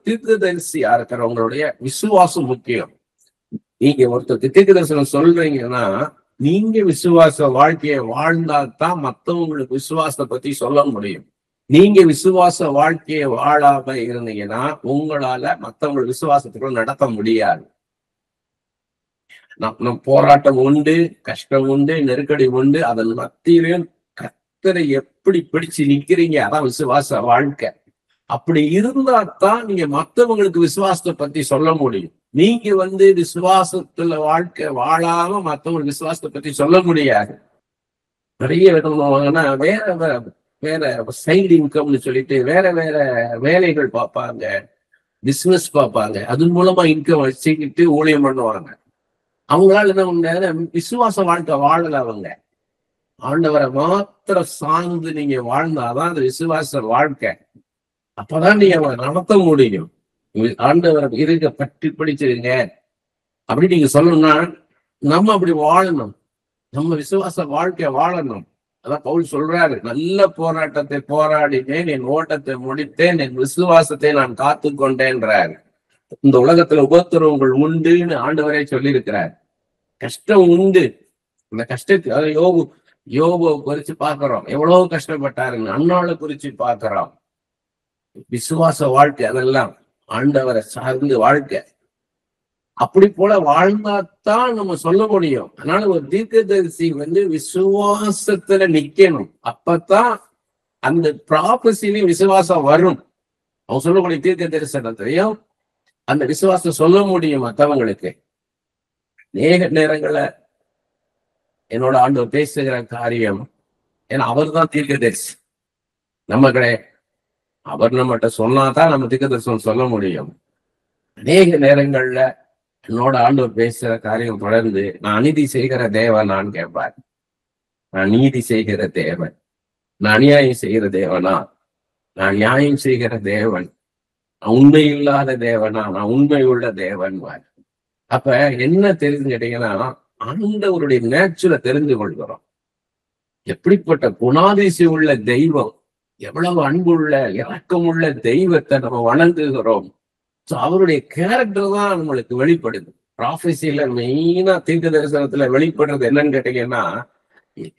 தீர்க்கதரிசியா இருக்கிறவங்களுடைய விசுவாசம் முக்கியம். நீங்க ஒருத்தர் தீர்க்க தரிசனம் சொல்றீங்கன்னா, நீங்க விசுவாச வாழ்க்கையை வாழ்ந்தால்தான் மத்தவங்களுக்கு விசுவாசத்தை பத்தி சொல்ல முடியும். நீங்க விசுவாச வாழ்க்கையை வாழாம இருந்தீங்கன்னா உங்களால மத்தவங்க விசுவாசத்துக்குள்ள நடத்த முடியாது. நம் போராட்டம் உண்டு, கஷ்டம் உண்டு, நெருக்கடி உண்டு. அதன் மத்தியிலும் கர்த்தரை எப்படி பிடிச்சு நிக்கிறீங்க, அதான் விசுவாச வாழ்க்கை. அப்படி இருந்தா தான் நீங்க மத்தவங்களுக்கு விசுவாசத்தை பத்தி சொல்ல முடியும். நீங்க விசுவாசத்துல வாழ்க்கை வாழாம மத்தவங்களுக்கு விசுவாசத்தை பத்தி சொல்ல முடியாது. நிறைய விதமானா வேற வேற சைடு இன்கம்னு சொல்லிட்டு வேற வேற வேலைகள் பார்ப்பாங்க, பிசினஸ் பார்ப்பாங்க. அது மூலமா இன்கம் வச்சுக்கிட்டு ஊழியம் பண்ணுவாங்க. அவங்களால என்ன பண்ண விசுவாச வாழ்க்கை வாழல. அவங்க ஆண்டவரை மாத்திரம் சார்ந்து நீங்க வாழ்ந்தாதான் அந்த விசுவாச வாழ்க்கை. அப்பதான் நீங்க அவங்களை நடத்த முடியும். ஆண்டவரை இருக்க பற்றி பிடிச்சிருங்க அப்படி நீங்க சொல்லணும்னா நம்ம அப்படி வாழணும். நம்ம விசுவாச வாழ்க்கைய வாழணும். அதான் பவுல் சொல்றாரு, நல்ல போராட்டத்தை போராடினேன், என் ஓட்டத்தை முடித்தேன், என் விசுவாசத்தை நான் காத்து கொண்டேன்றாரு. இந்த உலகத்துல உபத்திரவங்கள் உண்டுன்னு ஆண்டவரே சொல்லியிருக்கிறார். கஷ்டம் உண்டு. இந்த கஷ்டத்துக்கு அதாவது யோபு குறிச்சு பாக்குறோம், எவ்வளவு கஷ்டப்பட்டாருன்னு. அன்னாளை குறிச்சு பாக்குறோம். விசுவாச வாழ்க்கை அதெல்லாம் ஆண்டவரை சார்ந்து வாழ்க்கை. அப்படி போல வாழ்ந்தாத்தான் நம்ம சொல்ல முடியும். அதனால ஒரு தீர்க்கதரிசி விசுவாசத்துல நிக்கணும். அப்பதான் அந்த ப்ராபஸிலையும் விசுவாசம் வரும். அவன் சொல்லக்கூடிய தீர்க்க தரிசனத்தையும் அந்த விசுவாசம் சொல்ல முடியும் மற்றவங்களுக்கு. அநேக நேரங்கள என்னோட ஆண்டவர் பேசுகிற காரியம், ஏன்னா அவர் தான் தீர்க்கதரிசி, நம்ம கிடையாது. அவர் நம்மகிட்ட சொன்னாதான் நம்ம தீர்க்க தரிசனம் சொல்ல முடியும். அநேக நேரங்கள்ல என்னோட ஆண்டவர் பேசுற காரியம் தொடர்ந்து, நான் அநீதி செய்கிற தேவன் நான் கேட்பார். நான் நீதி செய்கிற தேவன், நான் அநியாயம் செய்கிற தேவனா, நான் நியாயம் செய்கிற தேவன், நான் உண்மை இல்லாத தேவனா, நான் உண்மை உள்ள தேவன். அப்ப என்ன தெரிஞ்சு கேட்டீங்கன்னா, ஆண்டவருடைய நேச்சுரை தெரிந்து கொள்கிறோம். எப்படிப்பட்ட குணாதிசயம் உள்ள தெய்வம், எவ்வளவு அன்புள்ள இரக்கமுள்ள தெய்வத்தை நம்ம வணங்குகிறோம். அவருடைய கேரக்டர் தான் நம்மளுக்கு வெளிப்படுது. ப்ராஃபஸில மெயினா தீர்க்க தரிசனத்துல வெளிப்படுறது என்னன்னு கேட்டீங்கன்னா,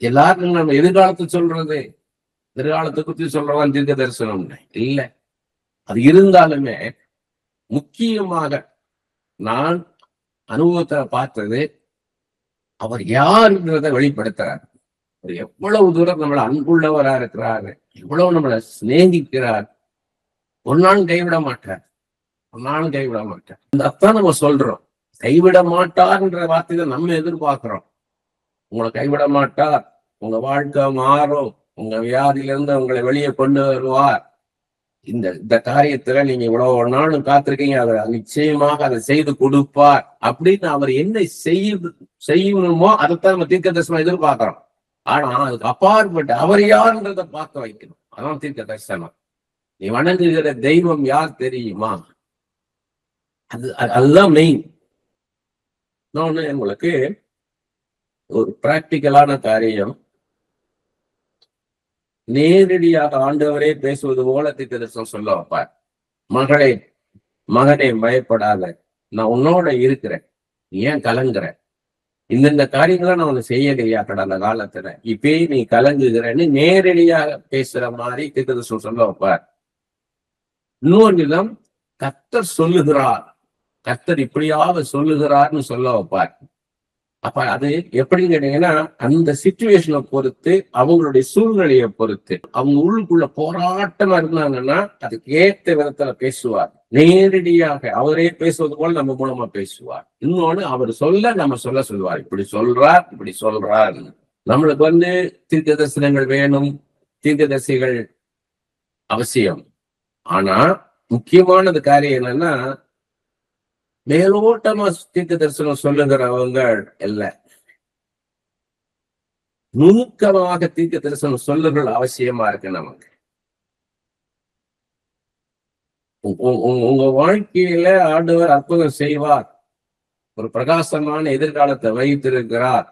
எல்லாருக்கும் நம்ம எதிர்காலத்தை சொல்றது, எதிர்காலத்தை குறித்து சொல்றதான் தீர்க்க தரிசனம் இல்லை. அது இருந்தாலுமே முக்கியமாக நான் அனுபவத்தை பார்த்தது, அவர் யாருன்றத வெளிப்படுத்துறார். அவர் எவ்வளவு தூரம் நம்மளை அன்புள்ளவரா இருக்கிறாரு, எவ்வளவு நம்மளை சிநேகிக்கிறார். ஒரு நாள் கைவிட மாட்டார், ஒரு நாளும் கைவிட மாட்டார். அதான் நம்ம சொல்றோம். கைவிட மாட்டார்ன்ற வார்த்தையை நம்ம எதிர்பார்க்கிறோம். உங்களை கைவிட மாட்டார், உங்க வாழ்க்கை மாறும், உங்க வியாதியிலிருந்து உங்களை வெளியே கொண்டு வருவார். இந்த காரியத்துல நீங்க இவ்வளவு நாளும் காத்திருக்கீங்க, அதை நிச்சயமாக அதை செய்து கொடுப்பார் அப்படின்னு அவர் என்ன செய்யணுமோ அதைத்தான் நம்ம தீர்க்க தரிசனம் எதிர்பார்க்கிறோம். ஆனா அதுக்கு அப்பாற்பட்டு அவர் யாருன்றதை பார்க்க வைக்கணும். அதான் தீர்க்க தரிசனம். நீ வணங்குகிற தெய்வம் யார் தெரியுமா? அதுதான் மெயின். இன்னொன்னு உங்களுக்கு ஒரு பிராக்டிக்கலான காரியம், நேரடியாக ஆண்டவரே பேசுவது போல தீர்க்க தரிசனம் சொல்ல வைப்பார். மகனே பயப்படாத, நான் உன்னோட இருக்கிறேன், நீ ஏன் கலங்குற? இந்த காரியங்களை நான் உன்னை செய்யலையா கடந்த காலத்துல, இப்பயே நீ கலங்குகிறன்னு நேரடியாக பேசுற மாதிரி தீர்க்க தரிசனம் சொல்ல வைப்பார். இன்னொரு விதம், கர்த்தர் சொல்லுகிறார், கர்த்தர் இப்படியாக சொல்லுகிறார்னு சொல்ல வைப்பார். அப்ப அது எப்படின்னு கேட்டீங்கன்னா, அந்த சிச்சுவேஷனை பொறுத்து, அவங்களுடைய சூழ்நிலையை பொறுத்து, அவங்க உள்ளுக்குள்ள போராட்டமா இருந்தாங்கன்னா அதுக்கு ஏற்ற விதத்துல பேசுவார். நேரடியாக அவரே பேசுவது போல நம்ம மூலமா பேசுவார். இன்னொன்னு, அவர் சொல்ல நம்ம சொல்லுவார், இப்படி சொல்றார், இப்படி சொல்றார். நம்மளுக்கு தீர்க்க தரிசனங்கள் வேணும், தீர்க்கதரிசிகள் அவசியம். ஆனா முக்கியமானது காரியம் என்னன்னா, மேலோட்டமா தீர்க்க தரிசனம் சொல்லுகிறவங்க இல்ல, நுணுக்கமாக தீர்க்க தரிசனம் சொல்லுகள் அவசியமா இருக்கு நமக்கு. உங்க வாழ்க்கையில ஆண்டவர் அற்புதம் செய்வார், ஒரு பிரகாசமான எதிர்காலத்தை வைத்திருக்கிறார்,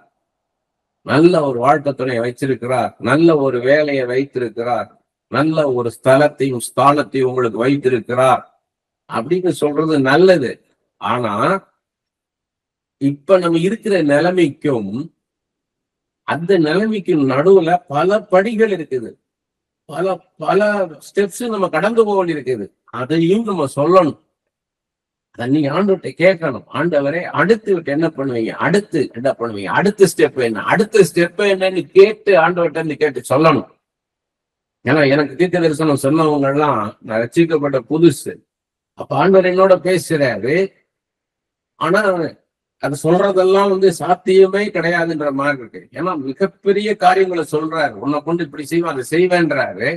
நல்ல ஒரு வாழ்க்கை துணை வைத்திருக்கிறார், நல்ல ஒரு வேலையை வைத்திருக்கிறார், நல்ல ஒரு ஸ்தலத்தையும் ஸ்தானத்தையும் உங்களுக்கு வைத்திருக்கிறார் அப்படின்னு சொல்றது நல்லது. ஆனா இப்ப நம்ம இருக்கிற நிலைமைக்கும் அந்த நிலைமைக்கும் நடுவுல பல படிகள் இருக்குது, பல பல ஸ்டெப்ஸ் நம்ம கடந்து போக வேண்டியிருக்குது. அதையும் நம்ம சொல்லணும். அதை நீங்க ஆண்டவர்கிட்ட கேட்கணும். ஆண்டவரே, அடுத்து என்ன பண்ணுவீங்க, அடுத்து என்ன பண்ணுவீங்க, அடுத்த ஸ்டெப் என்ன, அடுத்த ஸ்டெப் என்னன்னு கேட்டு ஆண்டவர்கிட்ட இருந்து கேட்டு சொல்லணும். ஏன்னா எனக்கு தீர்க்க தரிசனம் சொன்னவங்க எல்லாம் நான் ரட்சிக்கப்பட்ட புதுசு. அப்ப ஆண்டவர் என்னோட பேசுறாரு. ஆனா அது சொல்றதெல்லாம் சாத்தியமே கிடையாதுன்ற மாதிரி இருக்கு. ஏன்னா மிகப்பெரிய காரியங்களை சொல்றாரு. உன்னை கொண்டு இப்படி செய்வேன், அதை செய்வேன்றாரு.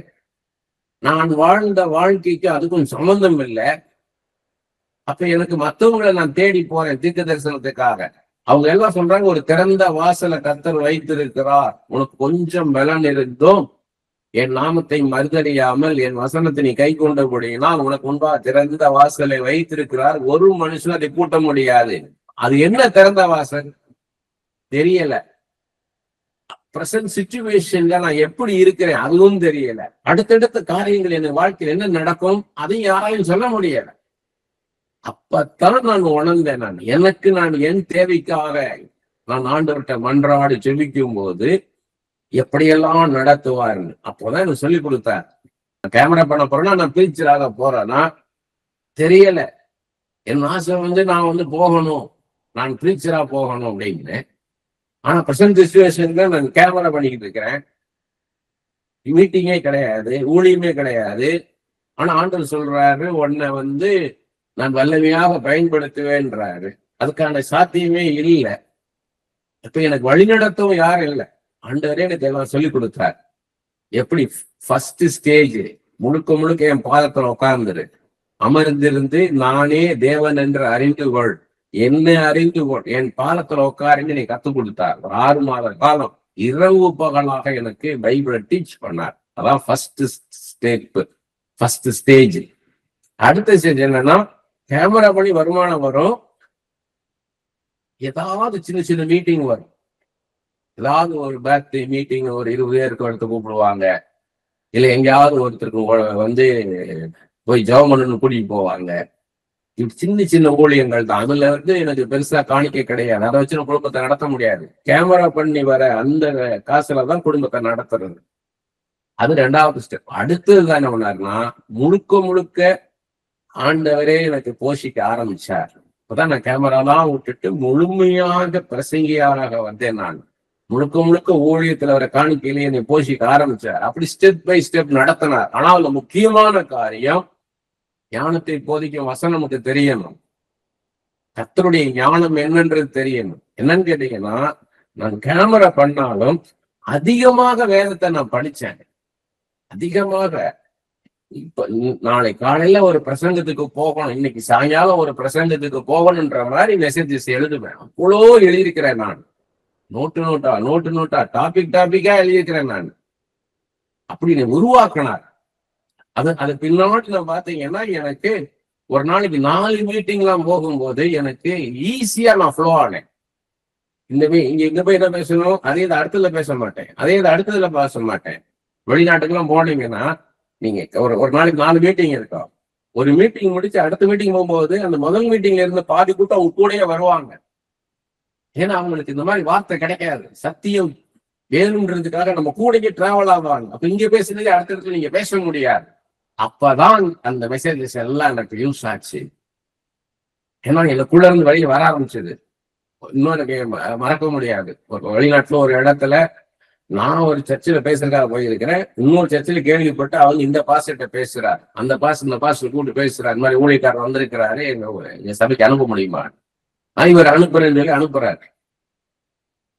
நான் வாழ்ந்த வாழ்க்கைக்கு அதுக்கும் சம்பந்தம் இல்லை. அப்ப எனக்கு மத்தவங்களை நான் தேடி போறேன் தீர்க்க தரிசனத்துக்காக. அவங்க எல்லாம் சொல்றாங்க, ஒரு திறந்த வாசலை கர்த்தர் வைத்திருக்கிறார், உனக்கு கொஞ்சம் பலன் இருந்தும் என் நாமத்தை மறுதறியாமல் என் வசனத்தை நீ கை கொண்டபடியினால் உனக்கு முன்பாக திறந்த வாசலை வைத்திருக்கிறார், ஒரு மனுஷன் அதை கூட்ட முடியாது. அது என்ன திறந்த வாசல் தெரியல. பிரசன்ட் சிச்சுவேஷன்ல நான் எப்படி இருக்கிறேன் அதுவும் தெரியல. அடுத்தடுத்த காரியங்கள் என் வாழ்க்கையில் என்ன நடக்கும் அதையும் யாராலையும் சொல்ல முடியல. அப்பத்தான் நான் உணர்ந்தேன், நான் என் தேவைக்காக நான் ஆண்டவர்கிட்ட மன்றாடி செபிக்கும் போது எப்படியெல்லாம் நடத்துவாருன்னு. அப்போதான் எனக்கு சொல்லி கொடுத்தார். கேமரா பண்ண போறேன்னா நான் பிரீச்சராக போறேன்னா தெரியல. என் ஆசை நான் போகணும், நான் பிரீச்சரா போகணும் அப்படின்னு. ஆனா பிரசன்ட் சிச்சுவேஷன்ல நான் கேமரா பண்ணிக்கிட்டு இருக்கிறேன். மீட்டிங்கே கிடையாது, ஊழியமே கிடையாது. ஆனா ஆண்டவர் சொல்றாரு, உன்னை நான் வல்லமையாக பயன்படுத்துவேன்றாரு. அதுக்கான சாத்தியமே இல்லை. இப்ப எனக்கு வழிநடத்தவும் யாரும் இல்லை. ஆண்டவரே எனக்கு எல்லாம் சொல்லி கொடுத்தார். எப்படி ஃபர்ஸ்ட் ஸ்டேஜ் முழுக்க முழுக்க என் பாதத்துல உட்கார்ந்துரு, அமர்ந்திருந்து நானே தேவன் என்று அறிந்து கொள், என்னை அறிந்து கொள், என் பாதத்துல உட்காருன்னு நீ கத்துக் கொடுத்தார். ஒரு 6 மாத காலம் இரவு பகலாக எனக்கு பைபிளை டீச் பண்ணார். அதான் ஃபர்ஸ்ட் ஸ்டெப், ஃபர்ஸ்ட் ஸ்டேஜ். அடுத்த ஸ்டேஜ் என்னன்னா, கேமரா பண்ணி வருமானம் வரும், ஏதாவது சின்ன சின்ன மீட்டிங் வரும், ஏதாவது ஒரு பர்த்டே மீட்டிங் ஒரு 20 பேருக்கு எடுத்து கூப்பிடுவாங்க, இல்ல எங்கேயாவது ஒருத்தருக்கு போய் ஜெபம் பண்ணணும்னு கூட்டிட்டு போவாங்க. இது சின்ன சின்ன ஊழியங்கள் தான். அதுல எனக்கு பெருசா காணிக்கை கிடையாது. அதை வச்சு குடும்பத்தை நடத்த முடியாது. கேமரா பண்ணி வர அந்த காசுலதான் குடும்பத்தை நடத்துறது. அது 2வது ஸ்டெப். அடுத்தது என்ன பண்ணாருன்னா, முழுக்க முழுக்க ஆண்டவரே எனக்கு போஷிக்க ஆரம்பிச்சார். இப்பதான் நான் கேமராலாம் விட்டுட்டு முழுமையாக பிரசங்கியாராக வந்தேன். நான் முழுக்க முழுக்க ஊழியத்துல வர காணிக்கையிலே என்னை போஷிக்க ஆரம்பிச்சார். அப்படி ஸ்டெப் பை ஸ்டெப் நடத்தினார். ஆனா அதுல முக்கியமான காரியம், ஞானத்தை போதிக்கும் வசனம் நமக்கு தெரியணும். கர்த்தருடைய ஞானம் என்னன்றது தெரியணும். என்னன்னு கேட்டீங்கன்னா, நான் கேமரா பண்ணாலும் அதிகமாக வேதத்தை நான் படிச்சேன். அதிகமாக. இப்ப நாளை காலையில ஒரு பிரசங்கத்துக்கு போகணும், இன்னைக்கு சாயங்காலம் ஒரு பிரசங்கத்துக்கு போகணுன்ற மாதிரி மெசேஜஸ் எழுதுவேன். அவ்வளோ எழுதியிருக்கிறேன் நான். நோட்டு நோட்டா டாபிக்கா எழுதியிருக்கிறேன் நான். அப்படி நீ உருவாக்கினார். அது பின்னாடி நான் பாத்தீங்கன்னா, எனக்கு ஒரு நாளைக்கு 4 மீட்டிங்லாம் போகும்போது எனக்கு ஈஸியா நான் ஃப்ளோ ஆனேன். இங்க போய் என்ன பேசணும், அதே இது அடுத்ததுல பேச மாட்டேன், அதே இது அடுத்ததுல பேச மாட்டேன். வெளிநாட்டுக்கெல்லாம் போனீங்கன்னா நீங்க ஒரு நாளைக்கு 4 மீட்டிங் இருக்கும். ஒரு மீட்டிங் முடிச்சு அடுத்த மீட்டிங் போகும்போது அந்த முதல் மீட்டிங்ல இருந்து பாதி கூட்டம் அவங்க கூடயே வருவாங்க. ஏன்னா அவங்களுக்கு இந்த மாதிரி வார்த்தை கிடைக்காது. சத்தியம் வேணும்ன்றதுக்காக நம்ம கூடயே டிராவல் ஆவாங்க. அப்ப இங்க பேசுறதுக்கு அடுத்த இடத்துல நீங்க பேச முடியாது. அப்பதான் அந்த மெசேஜஸ் எல்லாம் எனக்கு யூஸ் ஆச்சு. ஏன்னா எனக்குள்ள இருந்து வெளியே வர ஆரம்பிச்சது. இன்னும் எனக்கு மறக்க முடியாது. ஒரு வெளிநாட்டுல ஒரு இடத்துல நான் ஒரு சர்ச்சில் பேசுறதுக்காக போயிருக்கிறேன். இன்னொரு சர்ச்சில் கேள்விப்பட்டு அவங்க இந்த பாஸ்டர்கிட்ட பேசுறாரு, அந்த பாஸ்டர் இந்த பாஸ்டர் கூப்பிட்டு பேசுறாரு, இந்த மாதிரி ஊழியக்காரர் வந்திருக்கிறாரு, எங்க சபைக்கு அனுப்ப முடியுமா? இவர் அனுப்புறேன்னு சொல்லி அனுப்புறாரு.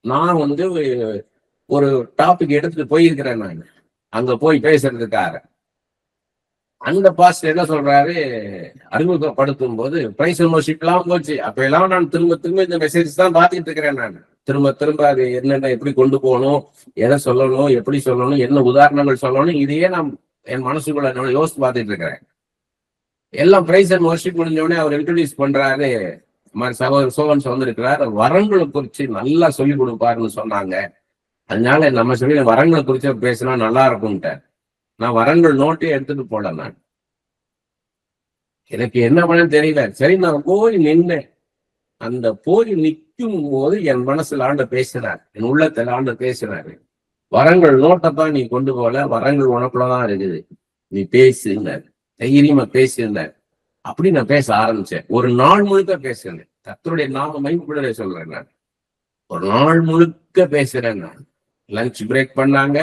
நான் ஒரு டாபிக் எடுத்துட்டு போயிருக்கிறேன். நான் அங்க போய் பேசுறதுக்காக அந்த பாஸ்டர் என்ன சொல்றாரு, அறிமுகப்படுத்தும் போது பிரைஸ் வர்ஷிப் எல்லாம் போச்சு. அப்ப எல்லாம் நான் திரும்ப இந்த மெசேஜ் தான் பார்த்துட்டு இருக்கிறேன். நான் திரும்ப அது என்னென்ன எப்படி கொண்டு போகணும், எதை சொல்லணும், எப்படி சொல்லணும், என்ன உதாரணங்கள் சொல்லணும், இதையே நான் என் மனசுக்குள்ள யோசித்து பார்த்துட்டு இருக்கிறேன். எல்லாம் பிரைஸ் அண்ட் வர்ஷிப் முடிஞ்ச உடனே அவர் இன்ட்ரோடியூஸ் பண்றாரு, சகோதரர் சோகன்ஸ் வந்திருக்கிறார், வரங்களை குறிச்சு நல்லா சொல்லி கொடுப்பாருன்னு சொன்னாங்க. அதனால நம்ம சொல்லி வரங்களை குறிச்சு பேசினா நல்லா இருக்கும்ட்டார். நான் வரங்கள் நோட்டே எடுத்துட்டு போல. நான் எனக்கு என்ன பண்ண தெரியல. சரி, நான் போய் நின்னேன். அந்த போய் நிற்கும் போது என் மனசுல ஆண்டு பேசினார், என் உள்ளத்துல ஆண்டு பேசினாரு. வரங்கள் நோட்டத்தான் நீ கொண்டு போல, வரங்கள் உனக்குள்ளதான் இருக்குது, நீ பேசுனார், தைரியமா பேசுனார். அப்படி நான் பேச ஆரம்பிச்சேன். ஒரு நாள் முழுக்க பேசுறேன். கர்த்தருடைய நாம மகிமைப்பட சொல்றேன். நான் ஒரு நாள் முழுக்க பேசுறேன். நான் லஞ்ச் பிரேக் பண்ணாங்க,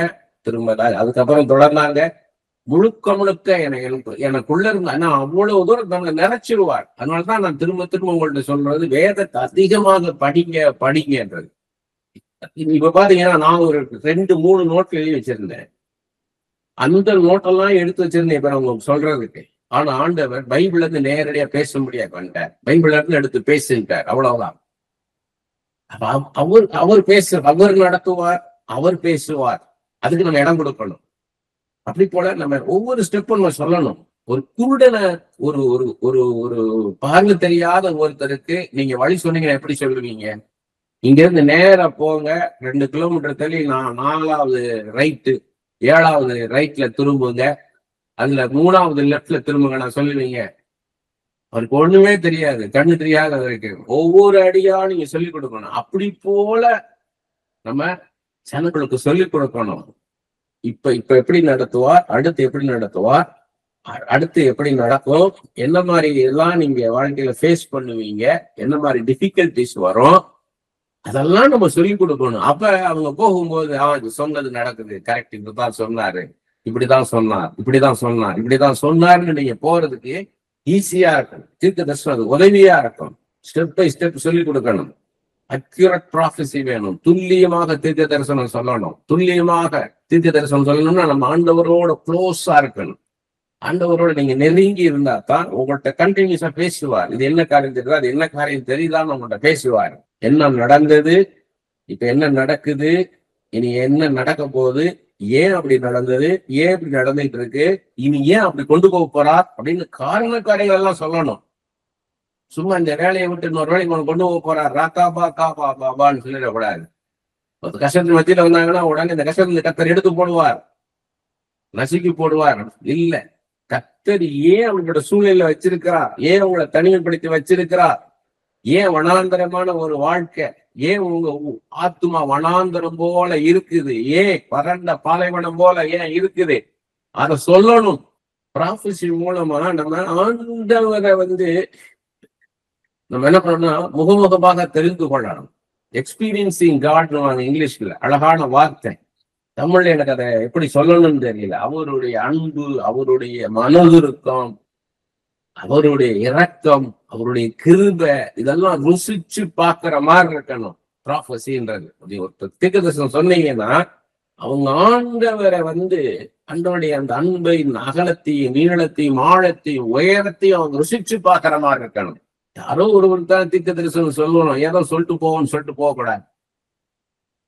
திரும்ப அதுக்கப்புறம் தொடர்ந்தாங்க. முழுக்க முழுக்க எனக்குள்ள இருந்த அவ்வளவு தூரம் நம்ம நிறைச்சிருவார். அதனாலதான் நான் திரும்ப திரும்ப உங்கள்ட்ட சொல்றது, வேதத்தை அதிகமாக படிங்க படிங்கன்றது. இப்ப பாத்தீங்கன்னா நான் ஒரு 2-3 நோட்கள் எழுதி வச்சிருந்தேன். அந்த நோட்டெல்லாம் எடுத்து வச்சிருந்தேன் இப்ப நான் உங்களுக்கு சொல்றதுக்கு. ஆனா ஆண்டவர் பைபிள்ல இருந்து நேரடியா பேச முடியாது பண்ணிட்டார். பைபிள்ல இருந்து எடுத்து பேசுட்டார், அவ்வளவுதான். அவர் அவர் அவர் நடத்துவார், அவர் பேசுவார். அதுக்கு நம்ம இடம் கொடுக்கணும். அப்படி போல நம்ம ஒவ்வொரு ஸ்டெப்பும் நம்ம சொல்லணும். ஒரு குருடனை, ஒரு ஒரு ஒரு ஒரு பார்வை தெரியாத ஒருத்தருக்கு நீங்க வழி சொன்னீங்கன்னா எப்படி சொல்லுவீங்க? இங்க இருந்து நேரா போங்க, 2 கிலோமீட்டர் தள்ளி 4வது ரைட்டு, 7வது ரைட்ல திரும்புங்க, அதுல 3வது லெப்ட்ல திரும்புங்க நான் சொல்லுவீங்க? அவருக்கு ஒண்ணுமே தெரியாது, கண்ணு தெரியாதவருக்கு ஒவ்வொரு அடியா நீங்க சொல்லிக் கொடுக்கணும். அப்படி போல நம்ம ஜனங்களுக்கு சொல்லிக் கொடுக்கணும். இப்ப எப்படி நடத்துவார், அடுத்து எப்படி நடத்துவார், அடுத்து எப்படி நடக்கும், என்ன மாதிரி எல்லாம் நீங்க வாழ்க்கையில ஃபேஸ் பண்ணுவீங்க, என்ன மாதிரி டிஃபிகல்டிஸ் வரும், அதெல்லாம் நம்ம சொல்லிக் கொடுக்கணும். அப்ப அவங்க போகும்போது இது சொன்னது நடக்குது, கரெக்ட், இப்படிதான் சொன்னாரு, இப்படிதான் சொன்னார், இப்படிதான் சொன்னார், இப்படிதான் சொன்னாருன்னு நீங்க போறதுக்கு ஈஸியா இருக்கும். தீர்க்க தரிசனம் உதவியா இருக்கும். ஸ்டெப் பை ஸ்டெப் சொல்லிக் கொடுக்கணும். அக்யூரட் ப்ராஃபஸி வேணும். துல்லியமாக தீர்க்க தரிசனம் சொல்லணும். துல்லியமாக தீர்க்க தரிசனம் சொல்லணும்னா நம்ம ஆண்டவரோட க்ளோஸா இருக்கணும். ஆண்டவரோட நீங்க நெருங்கி இருந்தா தான் உங்கள்கிட்ட கண்டினியூஸா பேசுவார். இது என்ன காரியம் தெரியுதா, அது என்ன காரியம் தெரியுதான்னு உங்கள்கிட்ட பேசுவார். என்ன நடந்தது, இப்ப என்ன நடக்குது, இனி என்ன நடக்க போகுது, ஏன் அப்படி நடந்தது, ஏன் இப்படி நடந்துட்டு இருக்கு, இனி ஏன் அப்படி கொண்டு போக போறார் அப்படின்னு காரணக்காரிகள் எல்லாம் சொல்லணும். சும்மா இந்த வேலையை விட்டு இன்னொரு வேலைக்கு கொண்டு போக போறார் ராக்காபா காபா பாபான்னு சொல்லிடக்கூடாது. கஷ்டத்தின் மத்தியில வந்தாங்கன்னா உடனே இந்த கஷ்டத்துல கத்தர் எடுத்து போடுவார், நசுக்கி போடுவார். இல்ல, கத்தர் ஏன் அவங்களோட சூழ்நிலை வச்சிருக்கிறார், ஏன் உங்களை தனிமைப்படுத்தி வச்சிருக்கிறார், ஏன் வனாந்தரமான ஒரு வாழ்க்கை, ஏன் உங்க ஆத்துமா வனாந்தரம் போல இருக்குது, ஏன் வறண்ட பாலைவனம் போல ஏன் இருக்குது, அதை சொல்லணும். ப்ராஃபஸி மூலமா நம்ம ஆண்டவரை நம்ம என்ன பண்ணணும்னா முகமுகமாக தெரிந்து கொள்ளணும். எக்ஸ்பீரியன்சிங் காட்னு இங்கிலீஷ்ல அழகான வார்த்தை. தமிழ்ல எனக்கு அதை எப்படி சொல்லணும்னு தெரியல. அவருடைய அன்பு, அவருடைய மனதுருக்கம், அவருடைய இரக்கம், அவருடைய கிருபை, இதெல்லாம் ருசிச்சு பார்க்கிற மாதிரி இருக்கணும் ப்ராஃபஸின்றது. ஒரு தீர்க்கதரிசனம் சொன்னீங்கன்னா அவங்க ஆண்டவரை ஆண்டவருடைய அந்த அன்பை, அகலத்தையும் நீளத்தையும் ஆழத்தையும் உயரத்தையும் அவங்க ருசிச்சு பார்க்கிற மாதிரி இருக்கணும். யாரோ ஒருவர் தான் தீர்க்க தரிசனம் சொல்லணும், ஏதோ சொல்லிட்டு போவோம்னு சொல்லிட்டு போக கூடாது.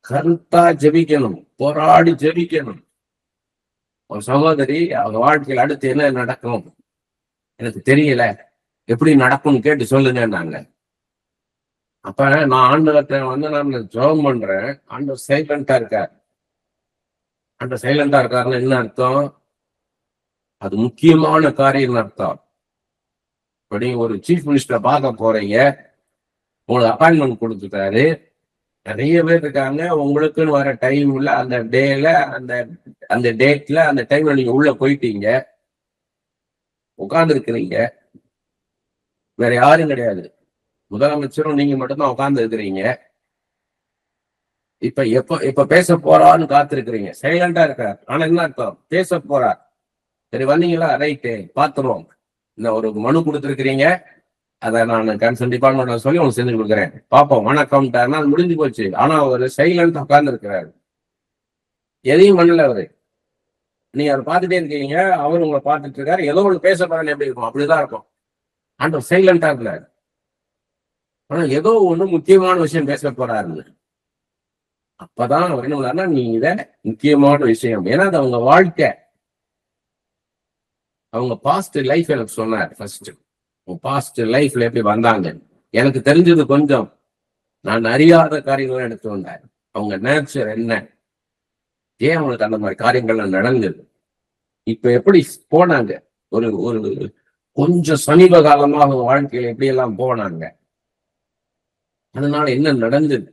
கருத்தா ஜெபிக்கணும், போராடி ஜெபிக்கணும். ஒரு சகோதரி அவங்க வாழ்க்கையில் அடுத்து என்ன நடக்கும் எனக்கு தெரியல, எப்படி நடக்கும்னு கேட்டு சொல்லுங்க நாங்க. அப்ப நான் ஆண்டவர்கிட்ட நான் ஜெபம் பண்றேன். ஆண்டவர் சைலண்டா இருக்கார். ஆண்டவர் சைலண்டா இருக்காருன்னு என்ன அர்த்தம்? அது முக்கியமான காரியம் அர்த்தம். இப்படி ஒரு சீஃப் மினிஸ்டரை பார்க்க போறீங்க, உங்களுக்கு அப்பாயின்மெண்ட் கொடுத்துட்டாரு, நிறைய பேர் இருக்காங்க, உங்களுக்குன்னு வர டைம்ல அந்த டேல அந்த டேட்ல அந்த டைம்ல நீங்க உள்ள போயிட்டீங்க, உட்கார்ந்து இருக்கிறீங்க, வேற யாரும் கிடையாது, முதலமைச்சரும் நீங்க மட்டும்தான் உட்கார்ந்து இருக்கிறீங்க. இப்ப எப்ப பேச போறான்னு காத்திருக்கிறீங்க. சைலண்டா இருக்கார். ஆனா என்ன அர்த்தம்? பேச போறார். சரி வந்தீங்களா, ரைட்டு பாத்துருவோம், இந்த ஒரு மனு கொடுத்துருக்கிறீங்க, அதை நான் கன்சர்ன் டிபார்ட்மெண்ட் சொல்லி உங்களுக்கு செஞ்சு கொடுக்குறேன், பாப்போம், வணக்கம்ட்டாருன்னா அது முடிஞ்சு போச்சு. ஆனா அவர் சைலண்டா உட்கார்ந்து இருக்கிறாரு, எதையும் பண்ணல அவரு. நீங்க அதை பார்த்துட்டே இருக்கீங்க, அவரு உங்களை பார்த்துட்டு இருக்காரு, ஏதோ ஒன்று பேச போறேன்னு எப்படி இருக்கும், அப்படிதான் இருக்கும். ஆண்டவர் சைலண்டா இருந்தாரு. ஆனா ஏதோ ஒண்ணு முக்கியமான விஷயம் பேச போறாரு. அப்பதான் அவர் என்ன பண்ணாருன்னா, நீங்க இத முக்கியமான விஷயம், ஏன்னா அது அவங்க வாழ்க்கை, அவங்க பாஸ்ட் லைஃப் எனக்கு சொன்னார். ஃபர்ஸ்ட் பாஸ்ட் லைஃப்ல எப்படி வந்தாங்க, எனக்கு தெரிஞ்சது கொஞ்சம், நான் அறியாத காரியங்களும் எடுத்து வந்தார். அவங்க நேச்சர் என்ன, ஏன் அவங்களுக்கு அந்த மாதிரி காரியங்கள்லாம் நடந்தது, இப்ப எப்படி போனாங்க, ஒரு ஒரு கொஞ்சம் சமீப காலமாக அவங்க வாழ்க்கையில எப்படி எல்லாம் போனாங்க, அதனால என்ன நடந்தது,